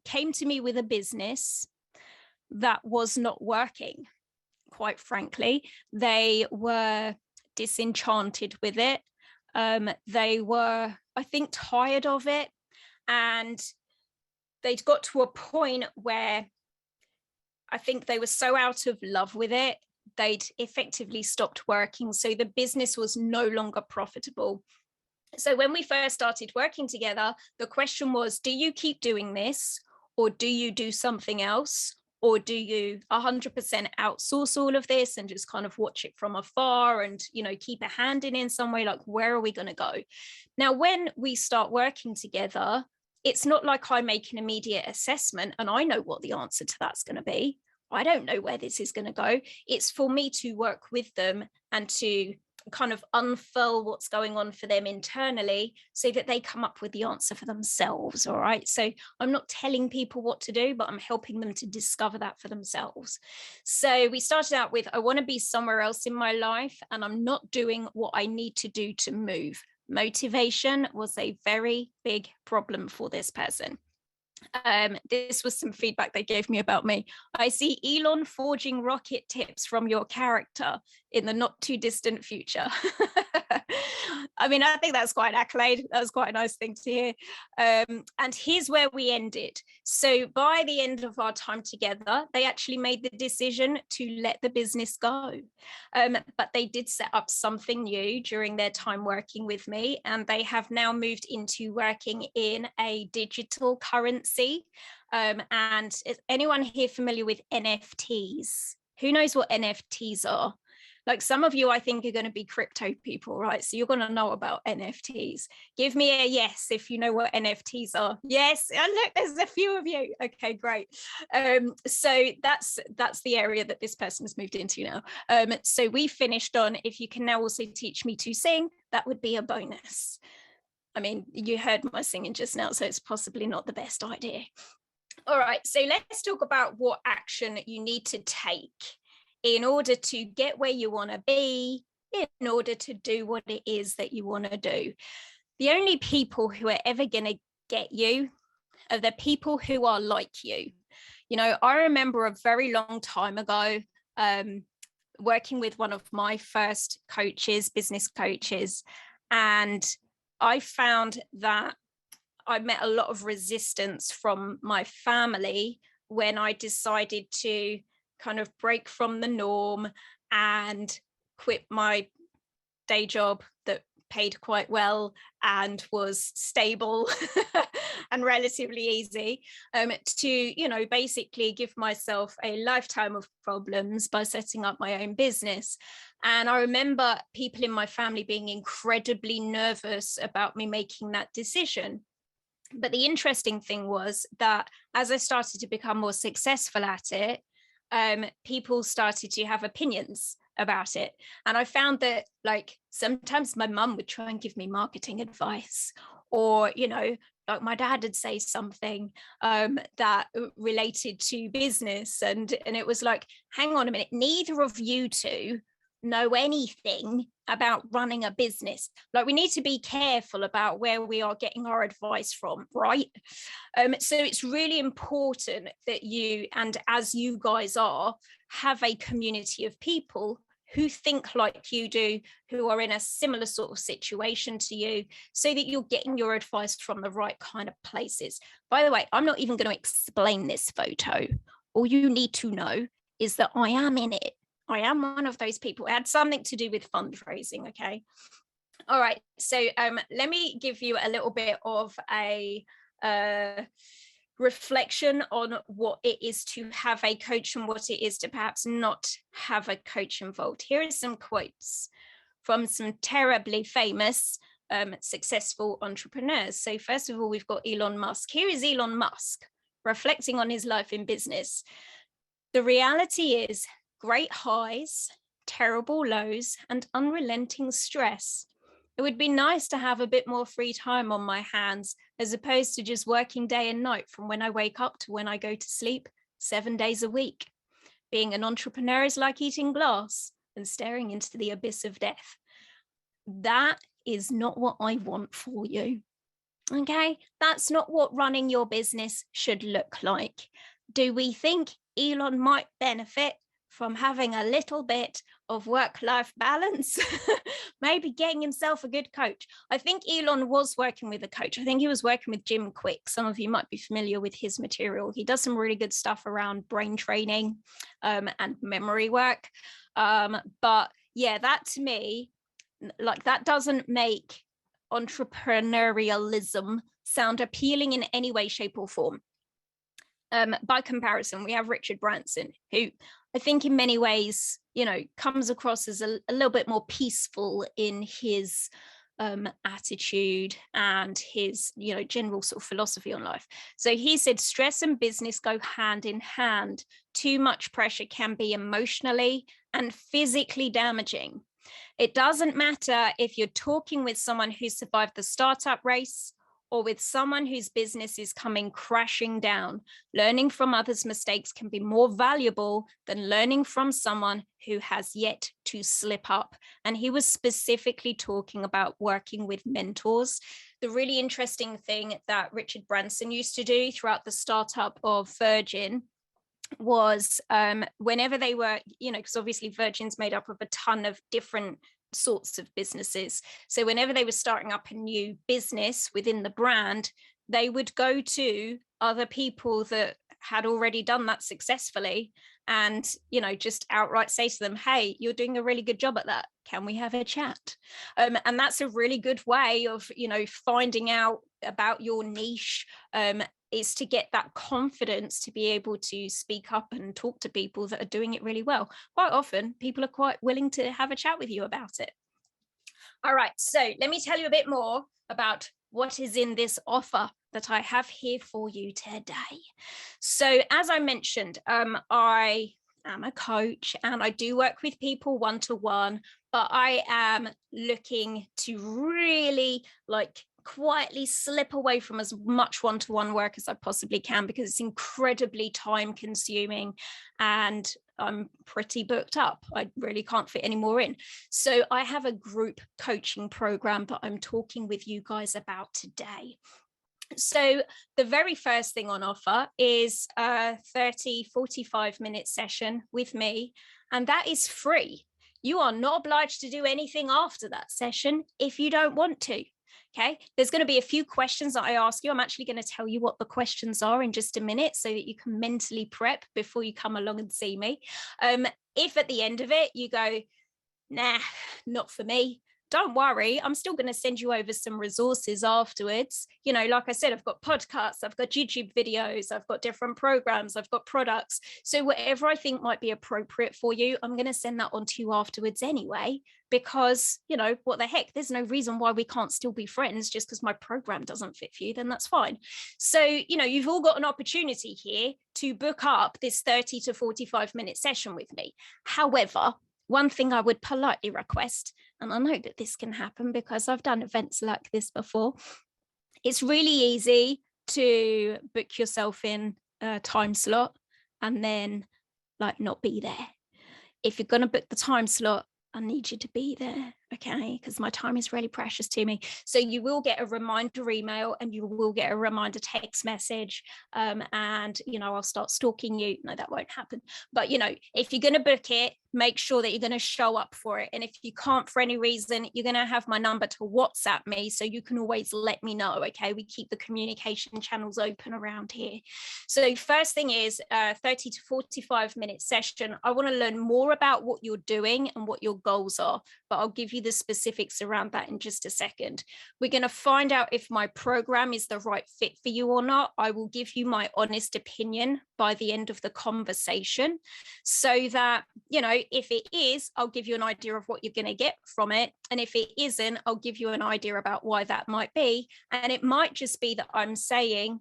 came to me with a business that was not working, quite frankly. They were disenchanted with it. They were, I think, tired of it. And they'd got to a point where I think they were so out of love with it, they'd effectively stopped working. So the business was no longer profitable. So when we first started working together, the question was, do you keep doing this, or do you do something else? Or do you 100% outsource all of this and just kind of watch it from afar and, keep a hand in some way? Like, where are we going to go? Now, when we start working together, it's not like I make an immediate assessment and I know what the answer to that's going to be. I don't know where this is going to go. It's for me to work with them and to kind of unfurl what's going on for them internally so that they come up with the answer for themselves. All right. So I'm not telling people what to do, but I'm helping them to discover that for themselves. So we started out with, I want to be somewhere else in my life and I'm not doing what I need to do to move. Motivation was a very big problem for this person. This was some feedback they gave me about me. I see Elon forging rocket tips from your character in the not too distant future. I mean, I think that's quite an accolade. That was quite a nice thing to hear. And here's where we ended. So by the end of our time together, they actually made the decision to let the business go. But they did set up something new during their time working with me. And they have now moved into working in a digital currency. And is anyone here familiar with NFTs? Who knows what NFTs are? Like some of you, I think, are going to be crypto people, right? So you're going to know about NFTs. Give me a yes if you know what NFTs are. Yes, and look, there's a few of you. Okay, great. So that's the area that this person has moved into now. So we finished on, if you can now also teach me to sing, that would be a bonus. I mean, you heard my singing just now, so it's possibly not the best idea. All right, so let's talk about what action you need to take in order to get where you want to be, in order to do what it is that you want to do. The only people who are ever going to get you are the people who are like you. You know, I remember a very long time ago working with one of my first coaches, business coaches, and I found that I met a lot of resistance from my family when I decided to kind of break from the norm and quit my day job that paid quite well and was stable and relatively easy, to, you know, basically give myself a lifetime of problems by setting up my own business. And I remember people in my family being incredibly nervous about me making that decision. But the interesting thing was that as I started to become more successful at it, people started to have opinions about it. And I found that, like, sometimes my mum would try and give me marketing advice, or, you know, like my dad would say something that related to business. And it was like, hang on a minute, neither of you two know anything about running a business. Like, we need to be careful about where we are getting our advice from, right? So it's really important that you, and as you guys are, have a community of people who think like you do, who are in a similar sort of situation to you, so that you're getting your advice from the right kind of places. By the way, I'm not even going to explain this photo. All you need to know is that I am in it. I am one of those people. It had something to do with fundraising, okay? All right, so let me give you a little bit of a reflection on what it is to have a coach and what it is to perhaps not have a coach involved. Here are some quotes from some terribly famous, successful entrepreneurs. So first of all, we've got Elon Musk. Here is Elon Musk reflecting on his life in business. The reality is, great highs, terrible lows, and unrelenting stress. It would be nice to have a bit more free time on my hands, as opposed to just working day and night from when I wake up to when I go to sleep, 7 days a week. Being an entrepreneur is like eating glass and staring into the abyss of death. That is not what I want for you. Okay, that's not what running your business should look like. Do we think Elon might benefit from having a little bit of work-life balance? Maybe getting himself a good coach. I think Elon was working with a coach. I think he was working with Jim Quick. Some of you might be familiar with his material. He does some really good stuff around brain training and memory work. But yeah, that to me, like, that doesn't make entrepreneurialism sound appealing in any way, shape, or form. By comparison, we have Richard Branson, who I think in many ways, you know, comes across as a little bit more peaceful in his attitude and his, general sort of philosophy on life. So he said, stress and business go hand in hand. Too much pressure can be emotionally and physically damaging. It doesn't matter if you're talking with someone who survived the startup race or with someone whose business is coming crashing down. Learning from others' mistakes can be more valuable than learning from someone who has yet to slip up. And he was specifically talking about working with mentors. The really interesting thing that Richard Branson used to do throughout the startup of Virgin was whenever they were, because obviously Virgin's made up of a ton of different sorts of businesses. So whenever they were starting up a new business within the brand, they would go to other people that had already done that successfully and, just outright say to them, hey, you're doing a really good job at that. Can we have a chat? And that's a really good way of, finding out about your niche, is to get that confidence to be able to speak up and talk to people that are doing it really well. Quite often, people are quite willing to have a chat with you about it. All right, so let me tell you a bit more about what is in this offer that I have here for you today. So as I mentioned, I am a coach and I do work with people one-to-one, but I am looking to really quietly slip away from as much one-to-one work as I possibly can, because it's incredibly time consuming and I'm pretty booked up. I really can't fit any more in. So I have a group coaching program that I'm talking with you guys about today. So the very first thing on offer is a 45-minute session with me, and that is free. You are not obliged to do anything after that session if you don't want to. Okay, there's going to be a few questions that I ask you. I'm actually going to tell you what the questions are in just a minute so that you can mentally prep before you come along and see me. If at the end of it you go, nah, not for me, don't worry, I'm still going to send you over some resources afterwards. Like I said, I've got podcasts, I've got YouTube videos, I've got different programs, I've got products. So whatever I think might be appropriate for you, I'm going to send that on to you afterwards anyway, because, what the heck, there's no reason why we can't still be friends just because my program doesn't fit for you, then that's fine. So, you've all got an opportunity here to book up this 30 to 45-minute session with me. However, one thing I would politely request, and I know that this can happen because I've done events like this before, it's really easy to book yourself in a time slot and then not be there. If you're going to book the time slot, I need you to be there, okay? Because my time is really precious to me. So you will get a reminder email and you will get a reminder text message, and, I'll start stalking you. No, that won't happen. But, if you're going to book it, make sure that you're going to show up for it. And if you can't for any reason, you're going to have my number to WhatsApp me, so you can always let me know, okay? We keep the communication channels open around here. So first thing is a 30 to 45-minute session. I want to learn more about what you're doing and what your goals are, but I'll give you the specifics around that in just a second. We're going to find out if my program is the right fit for you or not. I will give you my honest opinion by the end of the conversation, so that, if it is, I'll give you an idea of what you're going to get from it. And if it isn't, I'll give you an idea about why that might be. And it might just be that I'm saying,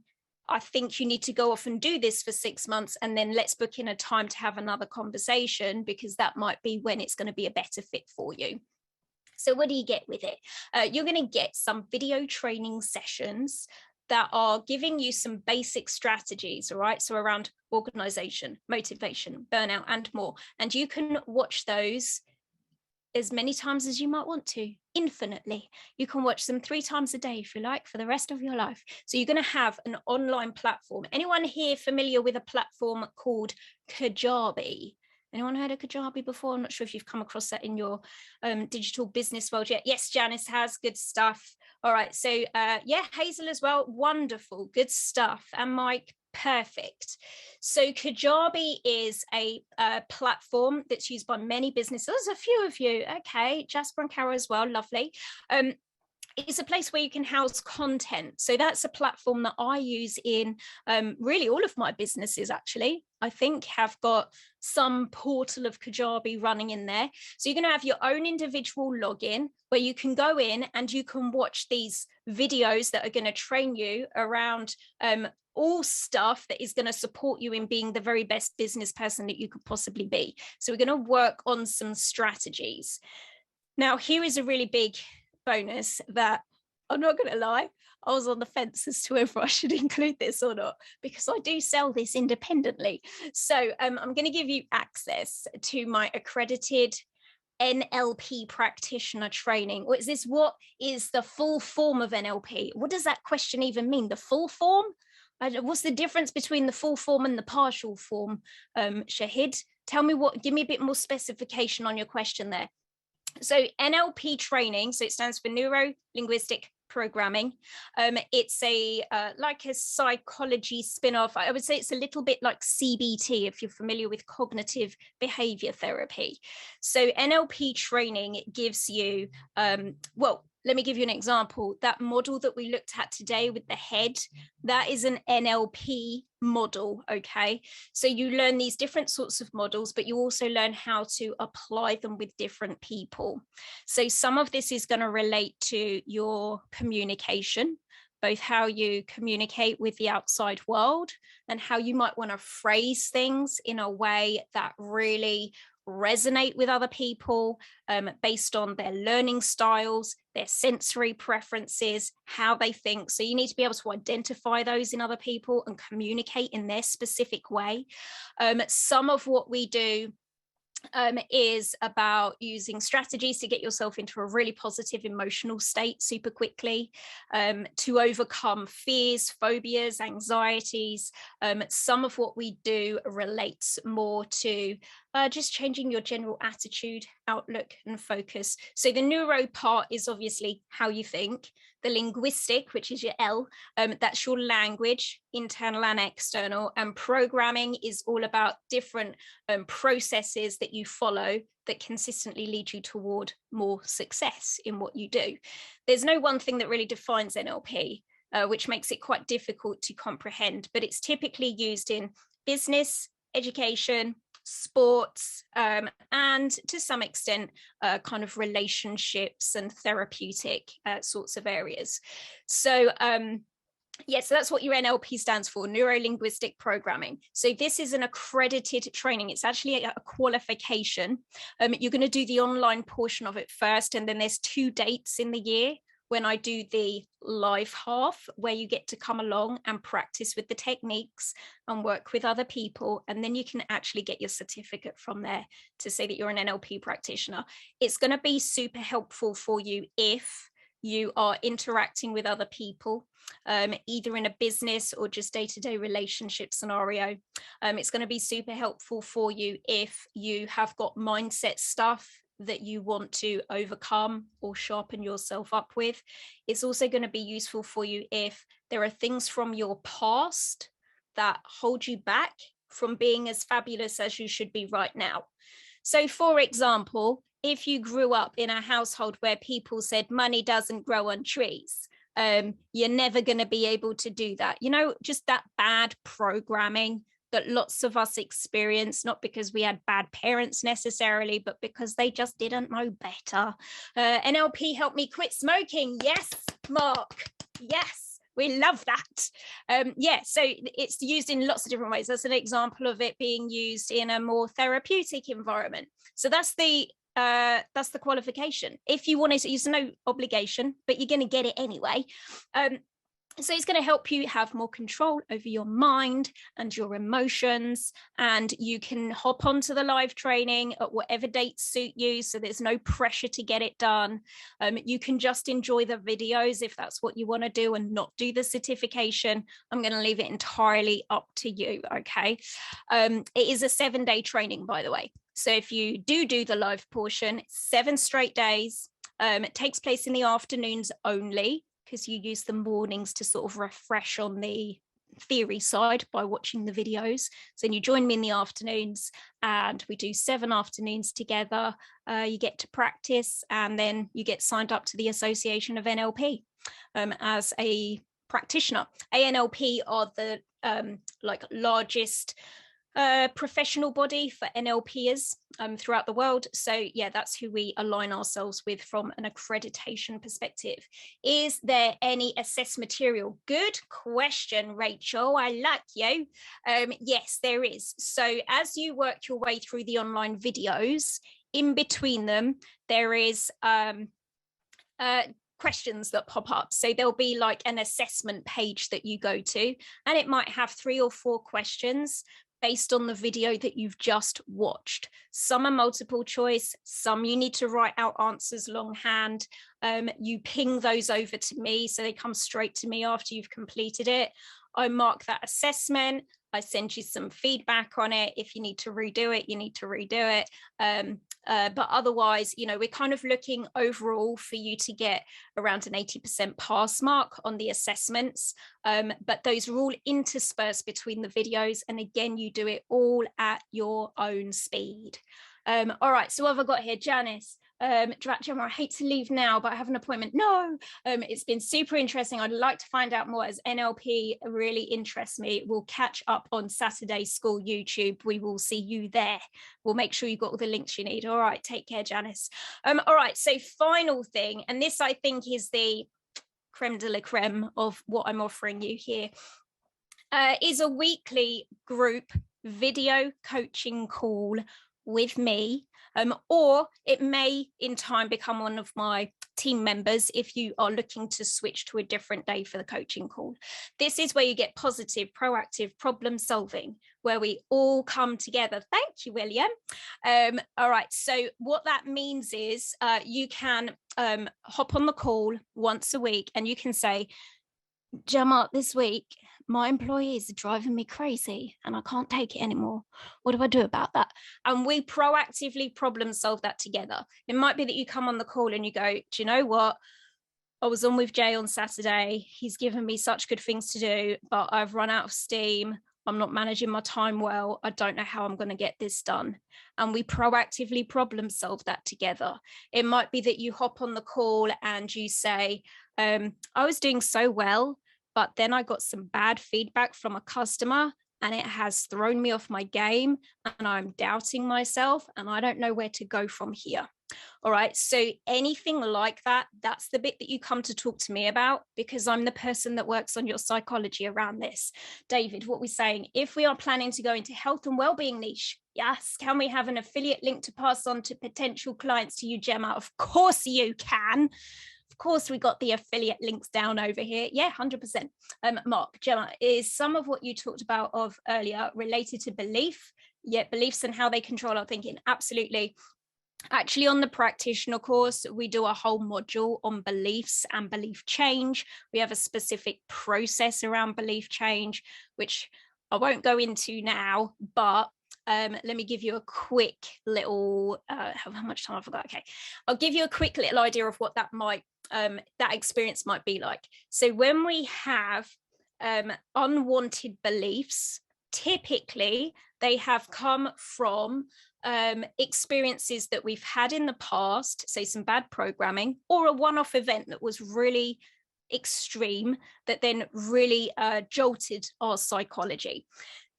I think you need to go off and do this for 6 months, and then let's book in a time to have another conversation, because that might be when it's going to be a better fit for you. So what do you get with it? You're going to get some video training sessions that are giving you some basic strategies, all right? So around organization, motivation, burnout, and more. And you can watch those as many times as you might want to, infinitely. You can watch them 3 times a day if you like, for the rest of your life. So you're going to have an online platform. Anyone here familiar with a platform called Kajabi? Anyone heard of Kajabi before? I'm not sure if you've come across that in your digital business world yet. Yes, Janice has. Good stuff. All right. So yeah, Hazel as well. Wonderful. Good stuff. And Mike, perfect. So Kajabi is a platform that's used by many businesses. There's a few of you. Okay. Jasper and Carol as well. Lovely. it's a place where you can house content. So that's a platform that I use in really all of my businesses, actually. I think have got some portal of Kajabi running in there. So you're going to have your own individual login where you can go in and you can watch these videos that are going to train you around all stuff that is going to support you in being the very best business person that you could possibly be. So we're going to work on some strategies. Now, here is a really big bonus that I'm not going to lie, I was on the fence as to whether I should include this or not, because I do sell this independently. So I'm going to give you access to my accredited NLP practitioner training. What is the full form of NLP? What does that question even mean? The full form? What's the difference between the full form and the partial form? Shahid, give me a bit more specification on your question there. So NLP training, so it stands for Neuro Linguistic Programming. It's like a psychology spin-off. I would say it's a little bit like CBT, if you're familiar with cognitive behavior therapy. So NLP training gives you, let me give you an example. That model that we looked at today with the head, that is an NLP model, okay? So you learn these different sorts of models, but you also learn how to apply them with different people. So some of this is going to relate to your communication, both how you communicate with the outside world and how you might want to phrase things in a way that really resonate with other people based on their learning styles, their sensory preferences, how they think. So you need to be able to identify those in other people and communicate in their specific way. Some of what we do is about using strategies to get yourself into a really positive emotional state super quickly, to overcome fears, phobias, anxieties. Some of what we do relates more to just changing your general attitude, outlook, and focus. So the neuro part is obviously how you think. The linguistic, which is your L, that's your language, internal and external. And programming is all about different processes that you follow that consistently lead you toward more success in what you do. There's no one thing that really defines NLP, which makes it quite difficult to comprehend, but it's typically used in business, education, sports, and to some extent kind of relationships and therapeutic sorts of areas. So so that's what your NLP stands for, neuro-linguistic programming. So this is an accredited training. It's actually a qualification. You're going to do the online portion of it first, and then there's 2 dates in the year when I do the live half, where you get to come along and practice with the techniques and work with other people. And then you can actually get your certificate from there to say that you're an NLP practitioner. It's going to be super helpful for you if you are interacting with other people, either in a business or just day-to-day relationship scenario. It's going to be super helpful for you if you have got mindset stuff that you want to overcome or sharpen yourself up with. It's also going to be useful for you if there are things from your past that hold you back from being as fabulous as you should be right now. So for example, if you grew up in a household where people said money doesn't grow on trees, you're never going to be able to do that. You know, just that bad programming that lots of us experience, not because we had bad parents necessarily, but because they just didn't know better. NLP helped me quit smoking. Yes, Mark. Yes, we love that. So it's used in lots of different ways. That's an example of it being used in a more therapeutic environment. So that's the qualification. If you wanted to, there's no obligation, but you're going to get it anyway. So it's going to help you have more control over your mind and your emotions, and you can hop onto the live training at whatever dates suit you. So there's no pressure to get it done. You can just enjoy the videos if that's what you want to do and not do the certification. I'm going to leave it entirely up to you. Okay. It is a 7-day training, by the way. So if you do the live portion, 7 straight days. It takes place in the afternoons only, because you use the mornings to sort of refresh on the theory side by watching the videos. So then you join me in the afternoons and we do 7 afternoons together. You get to practice and then you get signed up to the Association of NLP as a practitioner. ANLP are the largest professional body for NLPers throughout the world. So yeah, that's who we align ourselves with from an accreditation perspective. Is there any assessment material? Good question, Rachel. I like you. Yes, there is. So as you work your way through the online videos, in between them, there is questions that pop up. So there'll be like an assessment page that you go to, and it might have 3 or 4 questions based on the video that you've just watched. Some are multiple choice, some you need to write out answers longhand. You ping those over to me, so they come straight to me after you've completed it. I mark that assessment. I send you some feedback on it. If you need to redo it, you need to redo it. But otherwise, you know, we're kind of looking overall for you to get around an 80% pass mark on the assessments. But those are all interspersed between the videos. And again, you do it all at your own speed. All right, so what have I got here? Janice. Gemma, I hate to leave now, but I have an appointment. No, it's been super interesting. I'd like to find out more, as NLP really interests me. We'll catch up on Saturday School YouTube. We will see you there. We'll make sure you've got all the links you need. All right, take care, Janice. All right, so final thing, and this I think is the creme de la creme of what I'm offering you here, is a weekly group video coaching call with me, or it may in time become one of my team members if you are looking to switch to a different day for the coaching call. This is where you get positive, proactive problem solving, where we all come together. Thank you, William. All right, so what that means is you can hop on the call once a week and you can say, Gemma, this week, my employees are driving me crazy and I can't take it anymore. What do I do about that? And we proactively problem solve that together. It might be that you come on the call and you go, do you know what? I was on with Jay on Saturday. He's given me such good things to do, but I've run out of steam. I'm not managing my time well. I don't know how I'm going to get this done. And we proactively problem solve that together. It might be that you hop on the call and you say, I was doing so well, but then I got some bad feedback from a customer and it has thrown me off my game and I'm doubting myself and I don't know where to go from here. All right, so anything like that, that's the bit that you come to talk to me about, because I'm the person that works on your psychology around this. David, what we're saying, if we are planning to go into health and well-being niche, yes, can we have an affiliate link to pass on to potential clients to you, Gemma? Of course you can. Of course, we got the affiliate links down over here. Yeah, 100%. Mark, Gemma, is some of what you talked about earlier related to belief? Yeah, beliefs and how they control our thinking. Absolutely. Actually, on the practitioner course, we do a whole module on beliefs and belief change. We have a specific process around belief change, which I won't go into now, but let me give you a quick little, how much time I've got? Okay, I'll give you a quick little idea of what that might, that experience might be like. So when we have unwanted beliefs, typically they have come from experiences that we've had in the past, say some bad programming or a one-off event that was really extreme that then really jolted our psychology.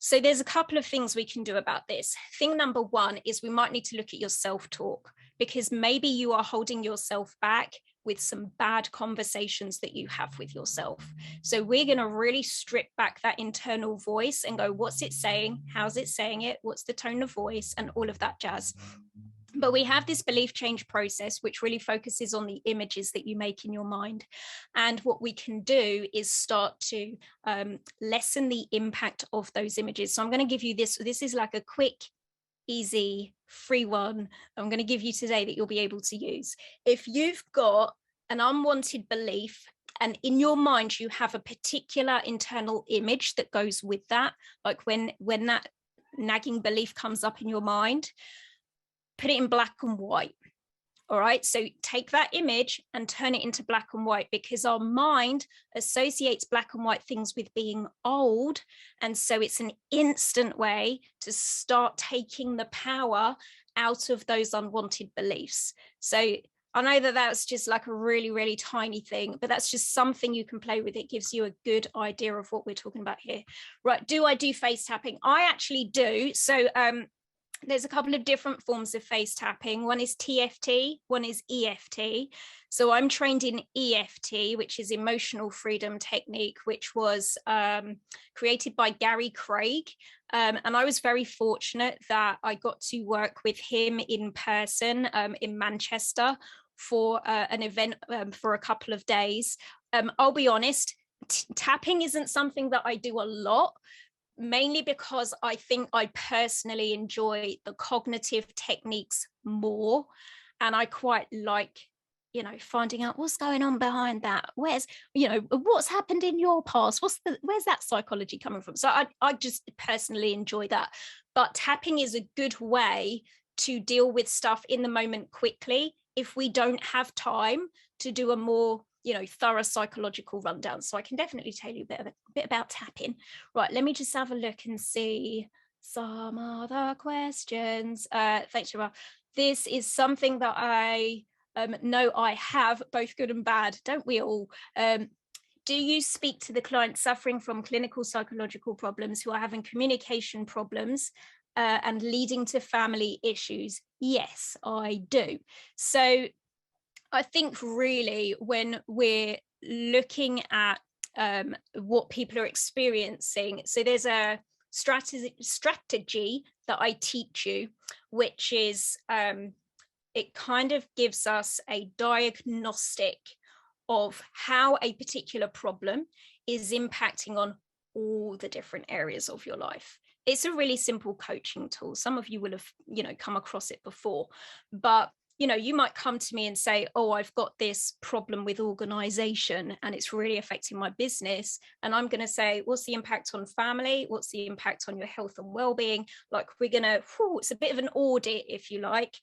So there's a couple of things we can do about this. Thing number one is we might need to look at your self-talk, because maybe you are holding yourself back with some bad conversations that you have with yourself. So we're going to really strip back that internal voice and go, what's it saying? How's it saying it? What's the tone of voice? And all of that jazz. But we have this belief change process, which really focuses on the images that you make in your mind. And what we can do is start to lessen the impact of those images. So I'm going to give you this. This is like a quick, easy, free one I'm going to give you today that you'll be able to use. If you've got an unwanted belief and in your mind you have a particular internal image that goes with that, like when that nagging belief comes up in your mind, put it in black and white. All right, so take that image and turn it into black and white, because our mind associates black and white things with being old. And so it's an instant way to start taking the power out of those unwanted beliefs. So I know that that's just like a really, really tiny thing, but that's just something you can play with. It gives you a good idea of what we're talking about here. Right, do I do face tapping? I actually do. So there's a couple of different forms of face tapping. One is TFT, one is EFT. So I'm trained in EFT, which is emotional freedom technique, which was created by Gary Craig. And I was very fortunate that I got to work with him in person in Manchester for an event for a couple of days. I'll be honest, tapping isn't something that I do a lot, mainly because I think I personally enjoy the cognitive techniques more. And I quite like, finding out what's going on behind that. Where's, what's happened in your past? Where's that psychology coming from? So I just personally enjoy that. But tapping is a good way to deal with stuff in the moment quickly if we don't have time to do a more thorough psychological rundown. So I can definitely tell you a bit about tapping. Right, let me just have a look and see some other questions. Thanks, Gemma. This is something that I know I have, both good and bad, don't we all? Do you speak to the client suffering from clinical psychological problems who are having communication problems and leading to family issues? Yes, I do. So I think really when we're looking at what people are experiencing, so there's a strategy that I teach you, which is it kind of gives us a diagnostic of how a particular problem is impacting on all the different areas of your life. It's a really simple coaching tool. Some of you will have, come across it before, but you might come to me and say, oh, I've got this problem with organization and it's really affecting my business. And I'm going to say, what's the impact on family? What's the impact on your health and well-being? Like we're going to, it's a bit of an audit, if you like.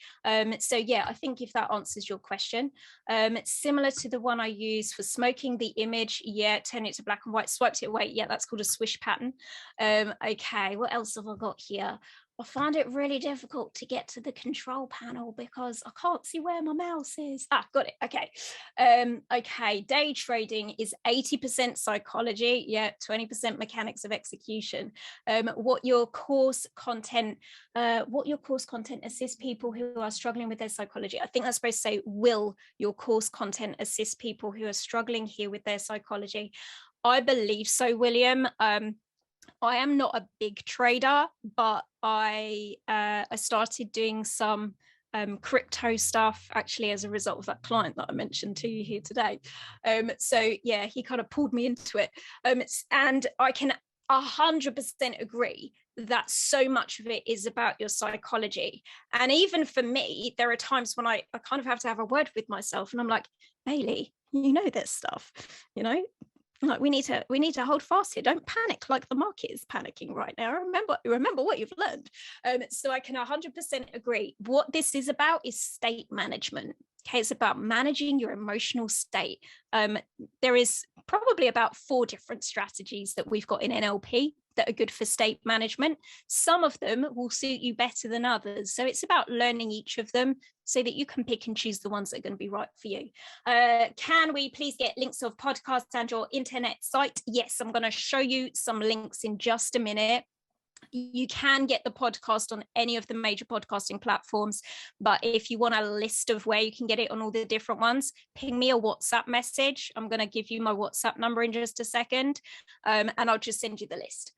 So yeah, I think if that answers your question, it's similar to the one I use for smoking, the image. Yeah, turn it to black and white, swiped it away. Yeah, that's called a swish pattern. Okay, what else have I got here? I find it really difficult to get to the control panel because I can't see where my mouse is. Got it. Okay. Okay. Day trading is 80% psychology. Yeah. 20% mechanics of execution. What your course content assists people who are struggling with their psychology. I think that's supposed to say, will your course content assist people who are struggling here with their psychology? I believe so, William. I am not a big trader, but I started doing some crypto stuff actually as a result of that client that I mentioned to you here today. So yeah, he kind of pulled me into it. And I can 100% agree that so much of it is about your psychology. And even for me, there are times when I kind of have to have a word with myself and I'm like, Bailey, you know this stuff, like we need to hold fast here. Don't panic like the market is panicking right now. Remember what you've learned. So I can 100% agree. What this is about is state management. Okay, it's about managing your emotional state. There is probably about 4 different strategies that we've got in NLP that are good for state management. Some of them will suit you better than others. So it's about learning each of them so that you can pick and choose the ones that are going to be right for you. Can we please get links of podcasts and your internet site? Yes, I'm going to show you some links in just a minute. You can get the podcast on any of the major podcasting platforms, but if you want a list of where you can get it on all the different ones, ping me a WhatsApp message. I'm going to give you my WhatsApp number in just a second, and I'll just send you the list.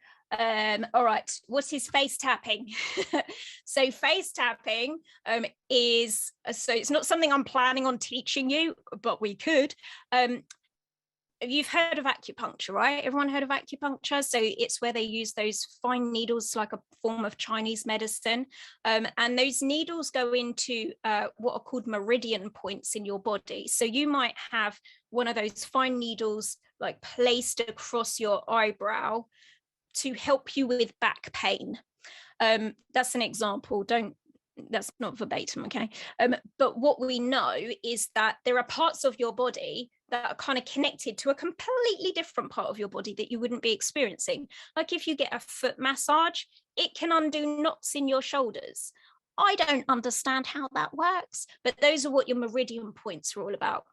All right, what is face tapping? So face tapping is, so it's not something I'm planning on teaching you, but we could. You've heard of acupuncture, right? Everyone heard of acupuncture? So it's where they use those fine needles like a form of Chinese medicine. And those needles go into what are called meridian points in your body. So you might have one of those fine needles like placed across your eyebrow to help you with back pain. That's an example. Don't that's not verbatim, okay? But what we know is that there are parts of your body that are kind of connected to a completely different part of your body that you wouldn't be experiencing. Like if you get a foot massage, it can undo knots in your shoulders. I don't understand how that works, but those are what your meridian points are all about.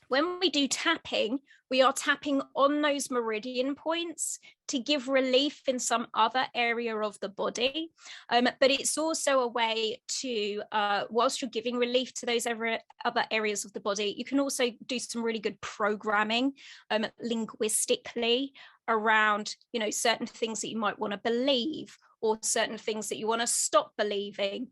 When we do tapping, we are tapping on those meridian points to give relief in some other area of the body. But it's also a way to, whilst you're giving relief to those other areas of the body, you can also do some really good programming linguistically around, certain things that you might want to believe, or certain things that you want to stop believing,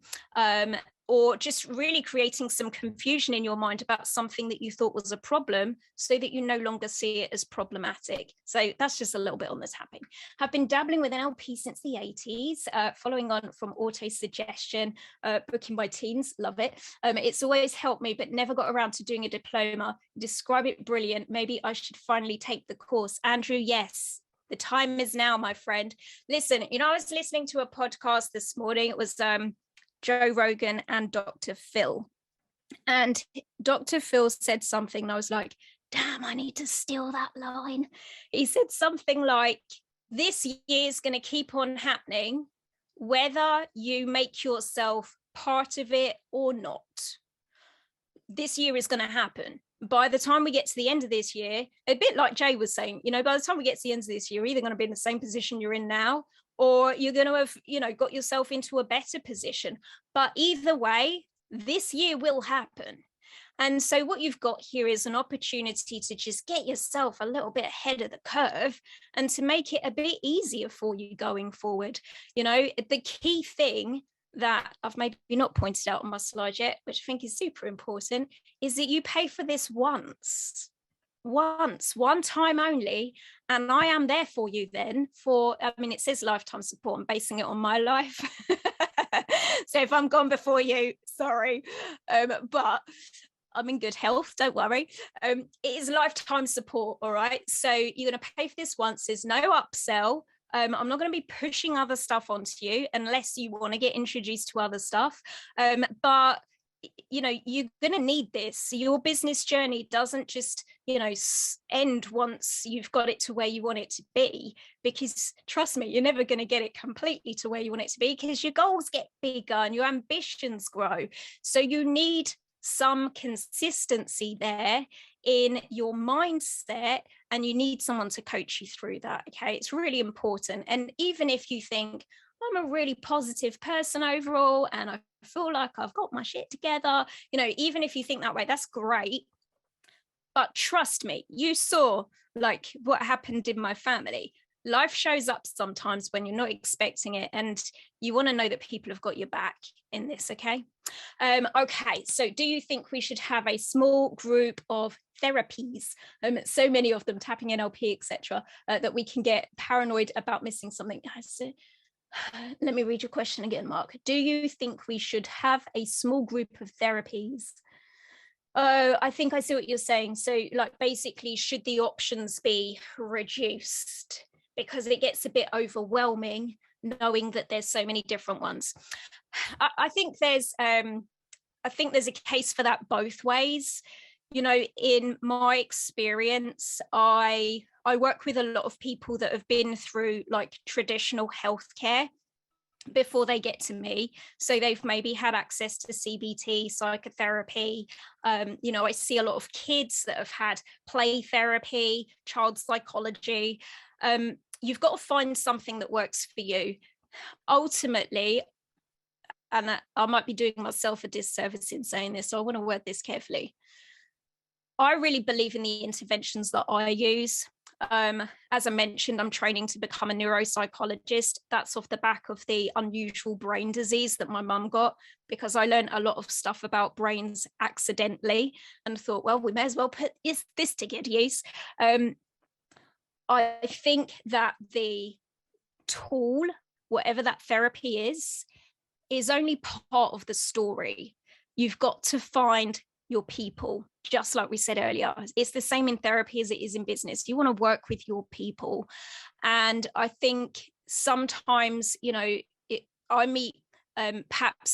or just really creating some confusion in your mind about something that you thought was a problem so that you no longer see it as problematic. So that's just a little bit on the tapping. I've been dabbling with NLP since the 80s, following on from auto-suggestion, booking my teens, love it. It's always helped me, but never got around to doing a diploma. Describe it brilliant. Maybe I should finally take the course. Andrew, yes. The time is now, my friend. Listen, I was listening to a podcast this morning. It was Joe Rogan and Dr. Phil. And Dr. Phil said something, and I was like, damn, I need to steal that line. He said something like, this year is going to keep on happening, whether you make yourself part of it or not. This year is going to happen. By the time we get to the end of this year, a bit like Jay was saying, by the time we get to the end of this year, you're either going to be in the same position you're in now, or you're going to have, got yourself into a better position. But either way, this year will happen. And so what you've got here is an opportunity to just get yourself a little bit ahead of the curve and to make it a bit easier for you going forward. The key thing that I've maybe not pointed out on my slide yet, which I think is super important, is that you pay for this one time only. And I am there for you then it says lifetime support. I'm basing it on my life. So if I'm gone before you, sorry. But I'm in good health, don't worry. It is lifetime support, all right? So you're going to pay for this once. There's no upsell. I'm not going to be pushing other stuff onto you unless you want to get introduced to other stuff. But you're going to need this. Your business journey doesn't just, end once you've got it to where you want it to be, because trust me, you're never going to get it completely to where you want it to be, because your goals get bigger and your ambitions grow. So you need some consistency there in your mindset, and you need someone to coach you through that. Okay, it's really important. And even if you think, I'm a really positive person overall and I feel like I've got my shit together, even if you think that way, that's great. But trust me, you saw like what happened in my family. Life shows up sometimes when you're not expecting it, and you want to know that people have got your back in this. Okay. Okay. So do you think we should have a small group of therapies, so many of them, tapping, NLP, etc., that we can get paranoid about missing something? Let me read your question again, Mark. Do you think we should have a small group of therapies? Oh, I think I see what you're saying. So like basically, should the options be reduced? Because it gets a bit overwhelming knowing that there's so many different ones. I think there's a case for that both ways. In my experience, I work with a lot of people that have been through like traditional healthcare before they get to me. So they've maybe had access to CBT, psychotherapy. I see a lot of kids that have had play therapy, child psychology. You've got to find something that works for you. Ultimately, and I might be doing myself a disservice in saying this, so I want to word this carefully. I really believe in the interventions that I use. As I mentioned, I'm training to become a neuropsychologist. That's off the back of the unusual brain disease that my mum got, because I learned a lot of stuff about brains accidentally and thought, well, we may as well put this to good use. I think that the tool, whatever that therapy is only part of the story. You've got to find your people, just like we said earlier. It's the same in therapy as it is in business. You want to work with your people. And I think sometimes, I meet perhaps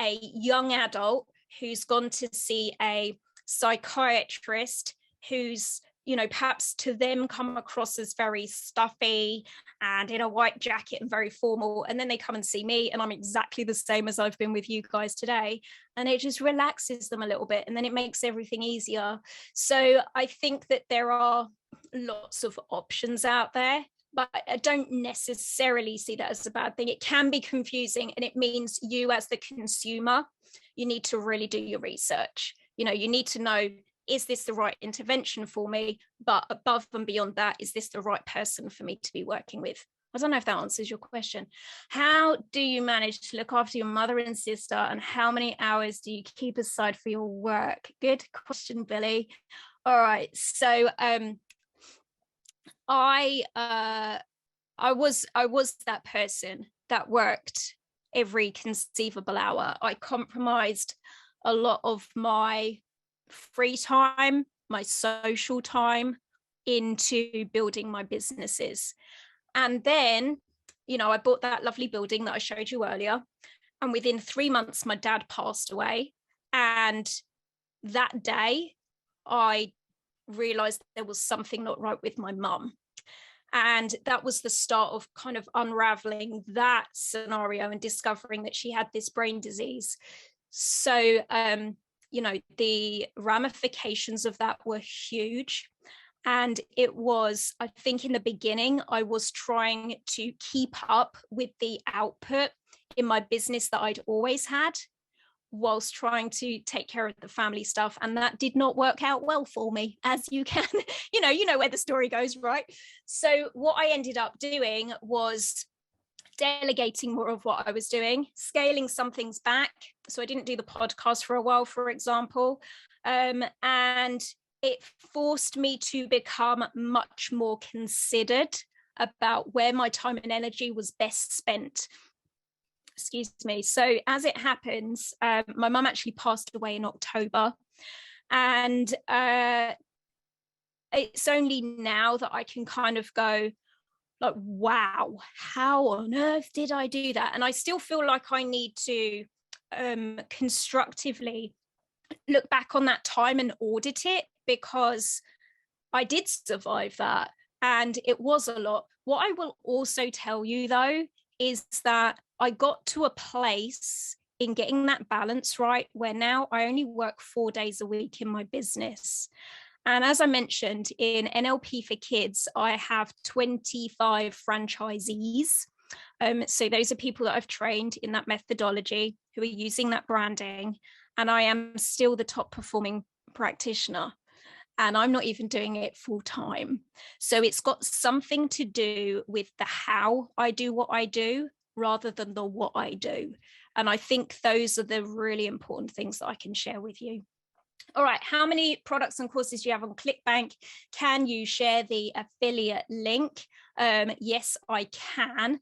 a young adult who's gone to see a psychiatrist who's, you know, perhaps to them come across as very stuffy and in a white jacket and very formal, and then they come and see me and I'm exactly the same as I've been with you guys today, and it just relaxes them a little bit, and then it makes everything easier. So I think that there are lots of options out there, but I don't necessarily see that as a bad thing. It can be confusing, and it means you as the consumer, you need to really do your research. You know, you need to know, is this the right intervention for me? But above and beyond that, is this the right person for me to be working with? I don't know if that answers your question. How do you manage to look after your mother and sister, and how many hours do you keep aside for your work? Good question, Billy. All right. So I was that person that worked every conceivable hour. I compromised a lot of my free time, my social time into building my businesses. And then, you know, I bought that lovely building that I showed you earlier. And within 3 months, my dad passed away. And that day, I realized there was something not right with my mum. And that was the start of kind of unraveling that scenario and discovering that she had this brain disease. So, you know, the ramifications of that were huge. And it was, I think in the beginning, I was trying to keep up with the output in my business that I'd always had, whilst trying to take care of the family stuff. And that did not work out well for me, as you can, you know where the story goes, right? So what I ended up doing was delegating more of what I was doing, scaling some things back. So I didn't do the podcast for a while, for example. And it forced me to become much more considered about where my time and energy was best spent. Excuse me. So as it happens, my mum actually passed away in October. And it's only now that I can kind of go, like, wow, how on earth did I do that? And I still feel like I need to constructively look back on that time and audit it, because I did survive that and it was a lot. What I will also tell you, though, is that I got to a place in getting that balance right where now I only work 4 days a week in my business. And as I mentioned, in NLP for Kids, I have 25 franchisees. So those are people that I've trained in that methodology who are using that branding. And I am still the top performing practitioner. And I'm not even doing it full time. So it's got something to do with the how I do what I do rather than the what I do. And I think those are the really important things that I can share with you. All right, how many products and courses do you have on ClickBank? Can you share the affiliate link? Yes, I can,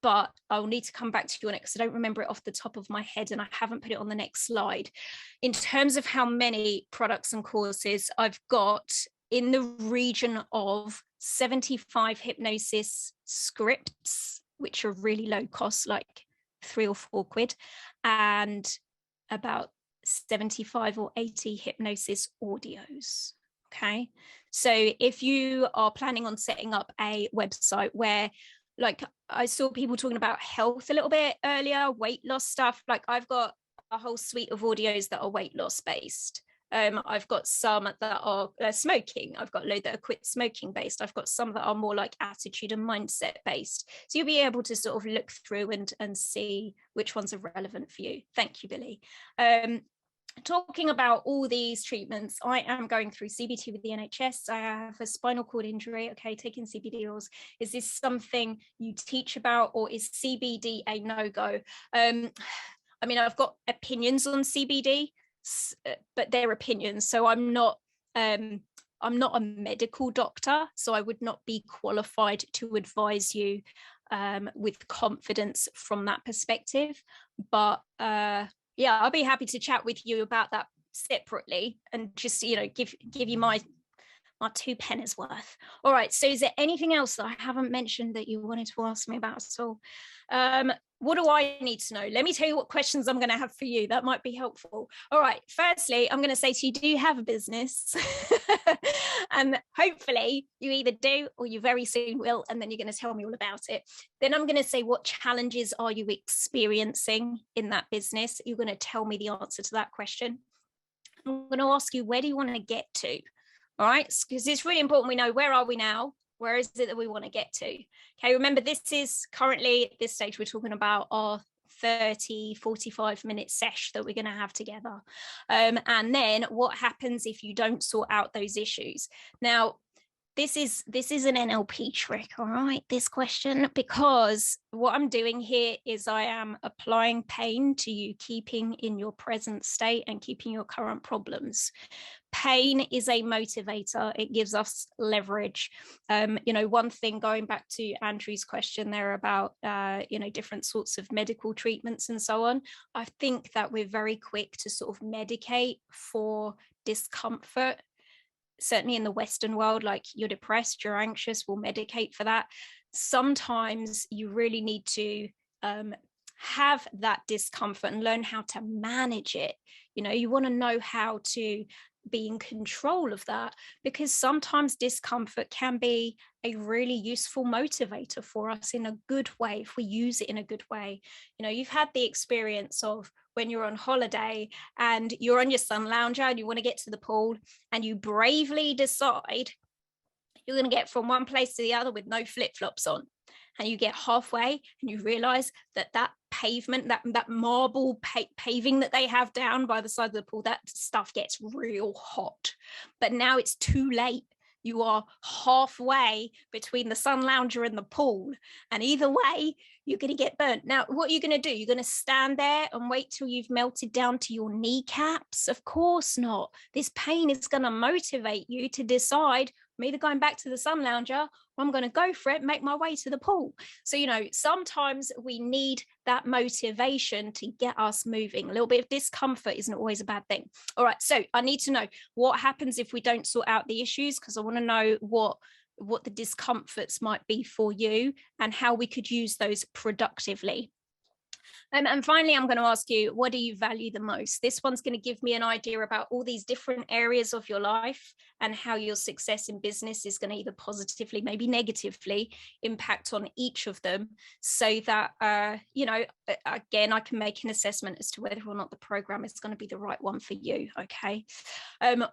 but I'll need to come back to you on it because I don't remember it off the top of my head and I haven't put it on the next slide. In terms of how many products and courses, I've got in the region of 75 hypnosis scripts, which are really low cost, like £3 or £4, and about 75 or 80 hypnosis audios. Okay, so if you are planning on setting up a website where, like, I saw people talking about health a little bit earlier, weight loss stuff, like I've got a whole suite of audios that are weight loss based. I've got some that are smoking. I've got a load that are quit smoking based. I've got some that are more like attitude and mindset based. So you'll be able to sort of look through and see which ones are relevant for you. Thank you, Billy. Talking about all these treatments, I am going through CBT with the NHS. I have a spinal cord injury. Okay, taking CBD-oils. Is this something you teach about, or is CBD a no-go? I mean, I've got opinions on CBD, but they're opinions. So I'm not a medical doctor, so I would not be qualified to advise you with confidence from that perspective. But yeah, I'll be happy to chat with you about that separately and just, you know, give you my my 2 pennies worth. All right, so is there anything else that I haven't mentioned that you wanted to ask me about at all? What do I need to know? Let me tell you what questions I'm going to have for you. That might be helpful. All right, firstly, I'm going to say to you, do you have a business? And hopefully you either do or you very soon will, and then you're going to tell me all about it. Then I'm going to say, what challenges are you experiencing in that business? You're going to tell me the answer to that question. I'm going to ask you, where do you want to get to? All right, because it's really important we know, where are we now? Where is it that we want to get to? Okay, remember, this is currently at this stage, we're talking about our 45 minute sesh that we're going to have together. And then what happens if you don't sort out those issues? Now, this is an NLP trick, all right, this question, because what I'm doing here is I am applying pain to you, keeping in your present state and keeping your current problems. Pain is a motivator. It gives us leverage. One thing, going back to Andrew's question there about, different sorts of medical treatments and so on, I think that we're very quick to sort of medicate for discomfort. Certainly in the Western world, like, you're depressed, you're anxious, we'll medicate for that. Sometimes you really need to have that discomfort and learn how to manage it. You want to know how to be in control of that, because sometimes discomfort can be a really useful motivator for us in a good way, if we use it in a good way. You've had the experience of when you're on holiday and you're on your sun lounger and you want to get to the pool, and you bravely decide you're going to get from one place to the other with no flip-flops on, and you get halfway and you realize that pavement, that marble paving that they have down by the side of the pool, that stuff gets real hot. But now it's too late. You are halfway between the sun lounger and the pool, and either way you're going to get burnt. Now, what are you going to do? You're going to stand there and wait till you've melted down to your kneecaps? Of course not. This pain is going to motivate you to decide, I'm either going back to the sun lounger or I'm going to go for it, make my way to the pool. So, sometimes we need that motivation to get us moving. A little bit of discomfort isn't always a bad thing. All right, so I need to know what happens if we don't sort out the issues, because I want to know what the discomforts might be for you and how we could use those productively. And finally, I'm going to ask you, what do you value the most? This one's going to give me an idea about all these different areas of your life and how your success in business is going to either positively, maybe negatively impact on each of them, so that, again, I can make an assessment as to whether or not the program is going to be the right one for you. Okay.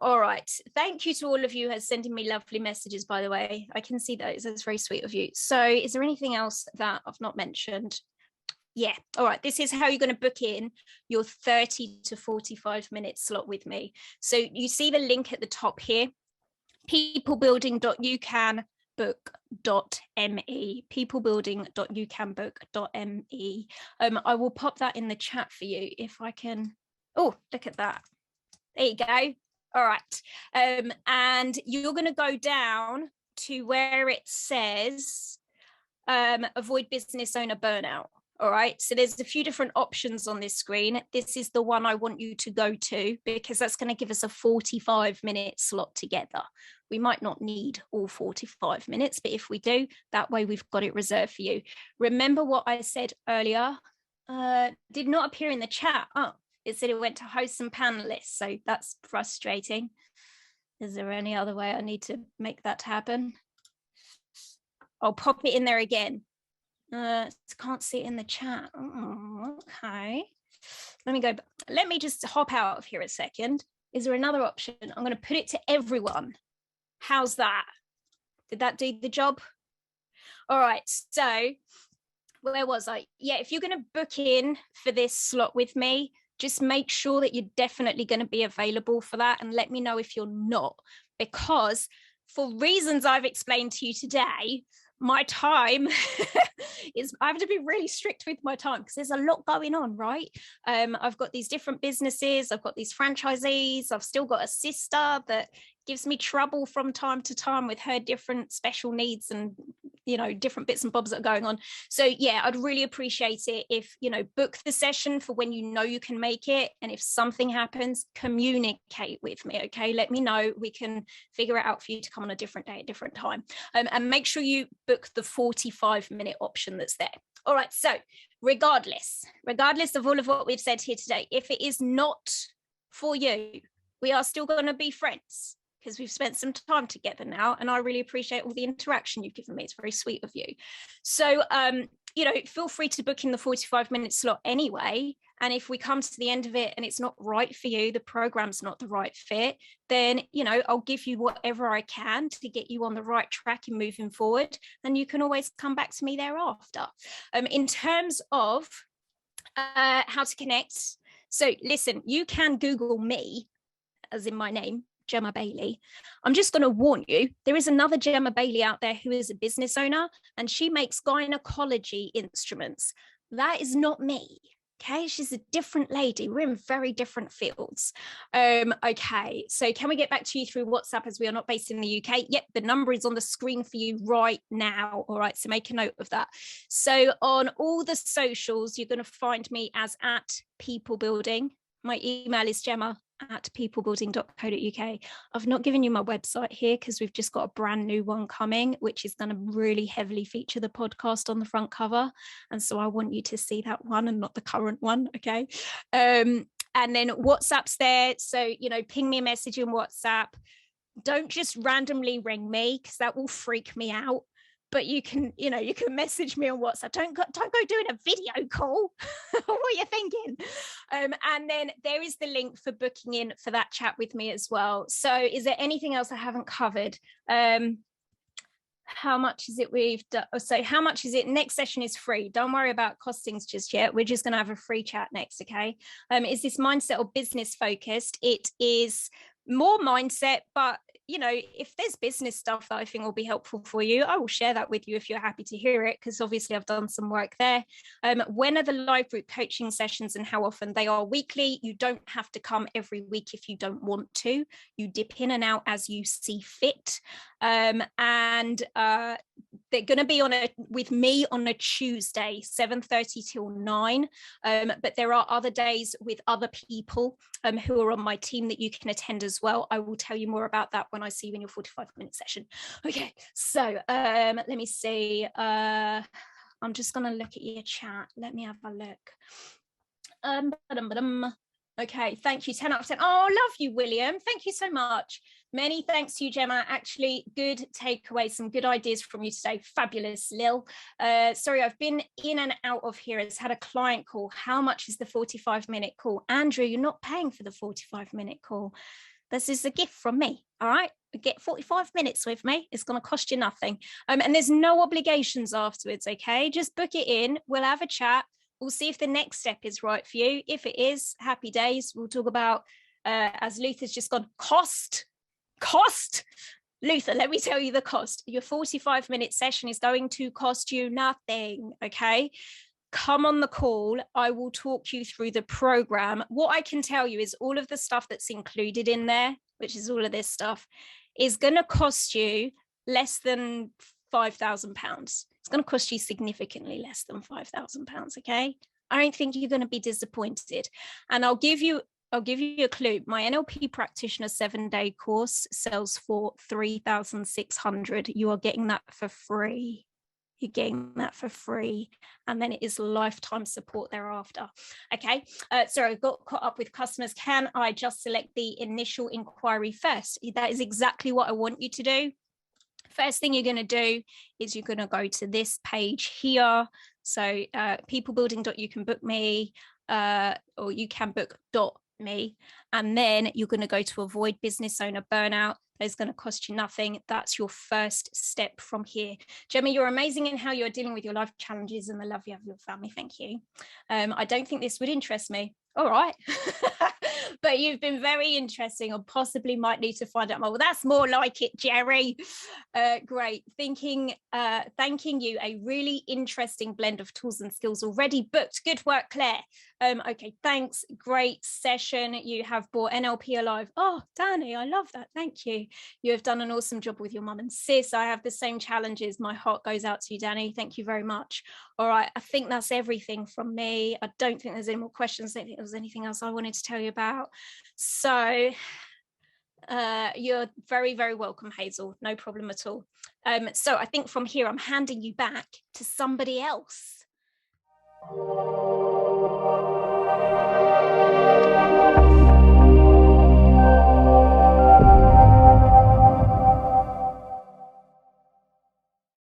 All right. Thank you to all of you who are sending me lovely messages, by the way. I can see those. That's very sweet of you. So is there anything else that I've not mentioned? Yeah. All right. This is how you're going to book in your 30 to 45 minute slot with me. So you see the link at the top here, peoplebuilding.youcanbook.me, peoplebuilding.youcanbook.me. I will pop that in the chat for you if I can. Oh, look at that. There you go. All right. And you're going to go down to where it says avoid business owner burnout. All right, so there's a few different options on this screen. This is the one I want you to go to, because that's going to give us a 45-minute slot together. We might not need all 45 minutes, but if we do, that way we've got it reserved for you. Remember what I said earlier? Did not appear in the chat. Oh, it said it went to hosts and panelists, so that's frustrating. Is there any other way I need to make that happen? I'll pop it in there again. Can't see it in the chat. Oh, okay. Let me just hop out of here a second. Is there another option? I'm going to put it to everyone. How's that? Did that do the job? All right. So where was I? Yeah, if you're going to book in for this slot with me, just make sure that you're definitely going to be available for that, and let me know if you're not, because for reasons I've explained to you today, my time is, I have to be really strict with my time because there's a lot going on, right? I've got these different businesses, I've got these franchisees, I've still got a sister that gives me trouble from time to time with her different special needs and different bits and bobs that are going on. So yeah, I'd really appreciate it if, book the session for when you can make it. And if something happens, communicate with me. Okay. Let me know. We can figure it out for you to come on a different day, a different time. And make sure you book the 45-minute option that's there. All right. So regardless of all of what we've said here today, if it is not for you, we are still going to be friends, because we've spent some time together now, and I really appreciate all the interaction you've given me. It's very sweet of you. So, feel free to book in the 45-minute slot anyway. And if we come to the end of it and it's not right for you, the program's not the right fit, then, I'll give you whatever I can to get you on the right track and moving forward. And you can always come back to me thereafter. In terms of how to connect. So listen, you can Google me, as in my name, Gemma Bailey. I'm just going to warn you, there is another Gemma Bailey out there who is a business owner, and she makes gynecology instruments. That is not me. Okay, she's a different lady. We're in very different fields. Okay, so can we get back to you through WhatsApp, as we are not based in the UK? Yep, the number is on the screen for you right now. All right, so make a note of that. So on all the socials, you're going to find me as @peoplebuilding. My email is gemma@peoplebuilding.co.uk. I've not given you my website here because we've just got a brand new one coming, which is going to really heavily feature the podcast on the front cover. And so I want you to see that one and not the current one. Okay. And then WhatsApp's there. So, ping me a message in WhatsApp. Don't just randomly ring me, because that will freak me out. But you can message me on WhatsApp. Don't go doing a video call. What are you thinking? And then there is the link for booking in for that chat with me as well. So is there anything else I haven't covered? How much is it we've done? So how much is it? Next session is free. Don't worry about costings just yet. We're just going to have a free chat next, okay? Is this mindset or business focused? It is more mindset, but if there's business stuff that I think will be helpful for you, I will share that with you if you're happy to hear it, because obviously I've done some work there. When are the live group coaching sessions and how often? They are weekly. You don't have to come every week if you don't want to. You dip in and out as you see fit. And they're going to be with me on a Tuesday, 7:30 till 9. But there are other days with other people who are on my team that you can attend as well. I will tell you more about that when I see you in your 45-minute session. Okay, so let me see. I'm just going to look at your chat. Let me have a look. Okay, thank you. 10 out of 10. Oh, love you, William. Thank you so much. Many thanks to you, Gemma. Actually, good takeaway, some good ideas from you today. Fabulous, Lil. Sorry, I've been in and out of here. It's had a client call. How much is the 45-minute call? Andrew, you're not paying for the 45-minute call. This is a gift from me. All right, get 45 minutes with me. It's going to cost you nothing. And there's no obligations afterwards. Okay, just book it in. We'll have a chat. We'll see if the next step is right for you. If it is, happy days. We'll talk about, as Luther's just gone, cost. Luther, let me tell you the cost. Your 45-minute session is going to cost you nothing, okay? Come on the call. I will talk you through the program. What I can tell you is all of the stuff that's included in there, which is all of this stuff, is going to cost you less than £5,000. It's going to cost you significantly less than £5,000, okay? I don't think you're going to be disappointed. And I'll give you a clue. My NLP practitioner 7-day course sells for $3,600. You are getting that for free. You're getting that for free. And then it is lifetime support thereafter. Okay. Sorry, I got caught up with customers. Can I just select the initial inquiry first? That is exactly what I want you to do. First thing you're going to do is you're going to go to this page here. So peoplebuilding.you can book me, or you can book.me. And then you're going to go to avoid business owner burnout. That's going to cost you nothing. That's your first step from here. Gemma, you're amazing in how you're dealing with your life challenges and the love you have for your family. Thank you. I don't think this would interest me. All right. But you've been very interesting, or possibly might need to find out more. Well, that's more like it, Jerry. Great. Thanking you. A really interesting blend of tools and skills already booked. Good work, Claire. Okay, thanks. Great session. You have brought NLP alive. Oh, Danny, I love that. Thank you. You have done an awesome job with your mum and sis. I have the same challenges. My heart goes out to you, Danny. Thank you very much. All right, I think that's everything from me. I don't think there's any more questions. I don't think there was anything else I wanted to tell you about. So you're very, very welcome, Hazel. No problem at all. So I think from here, I'm handing you back to somebody else.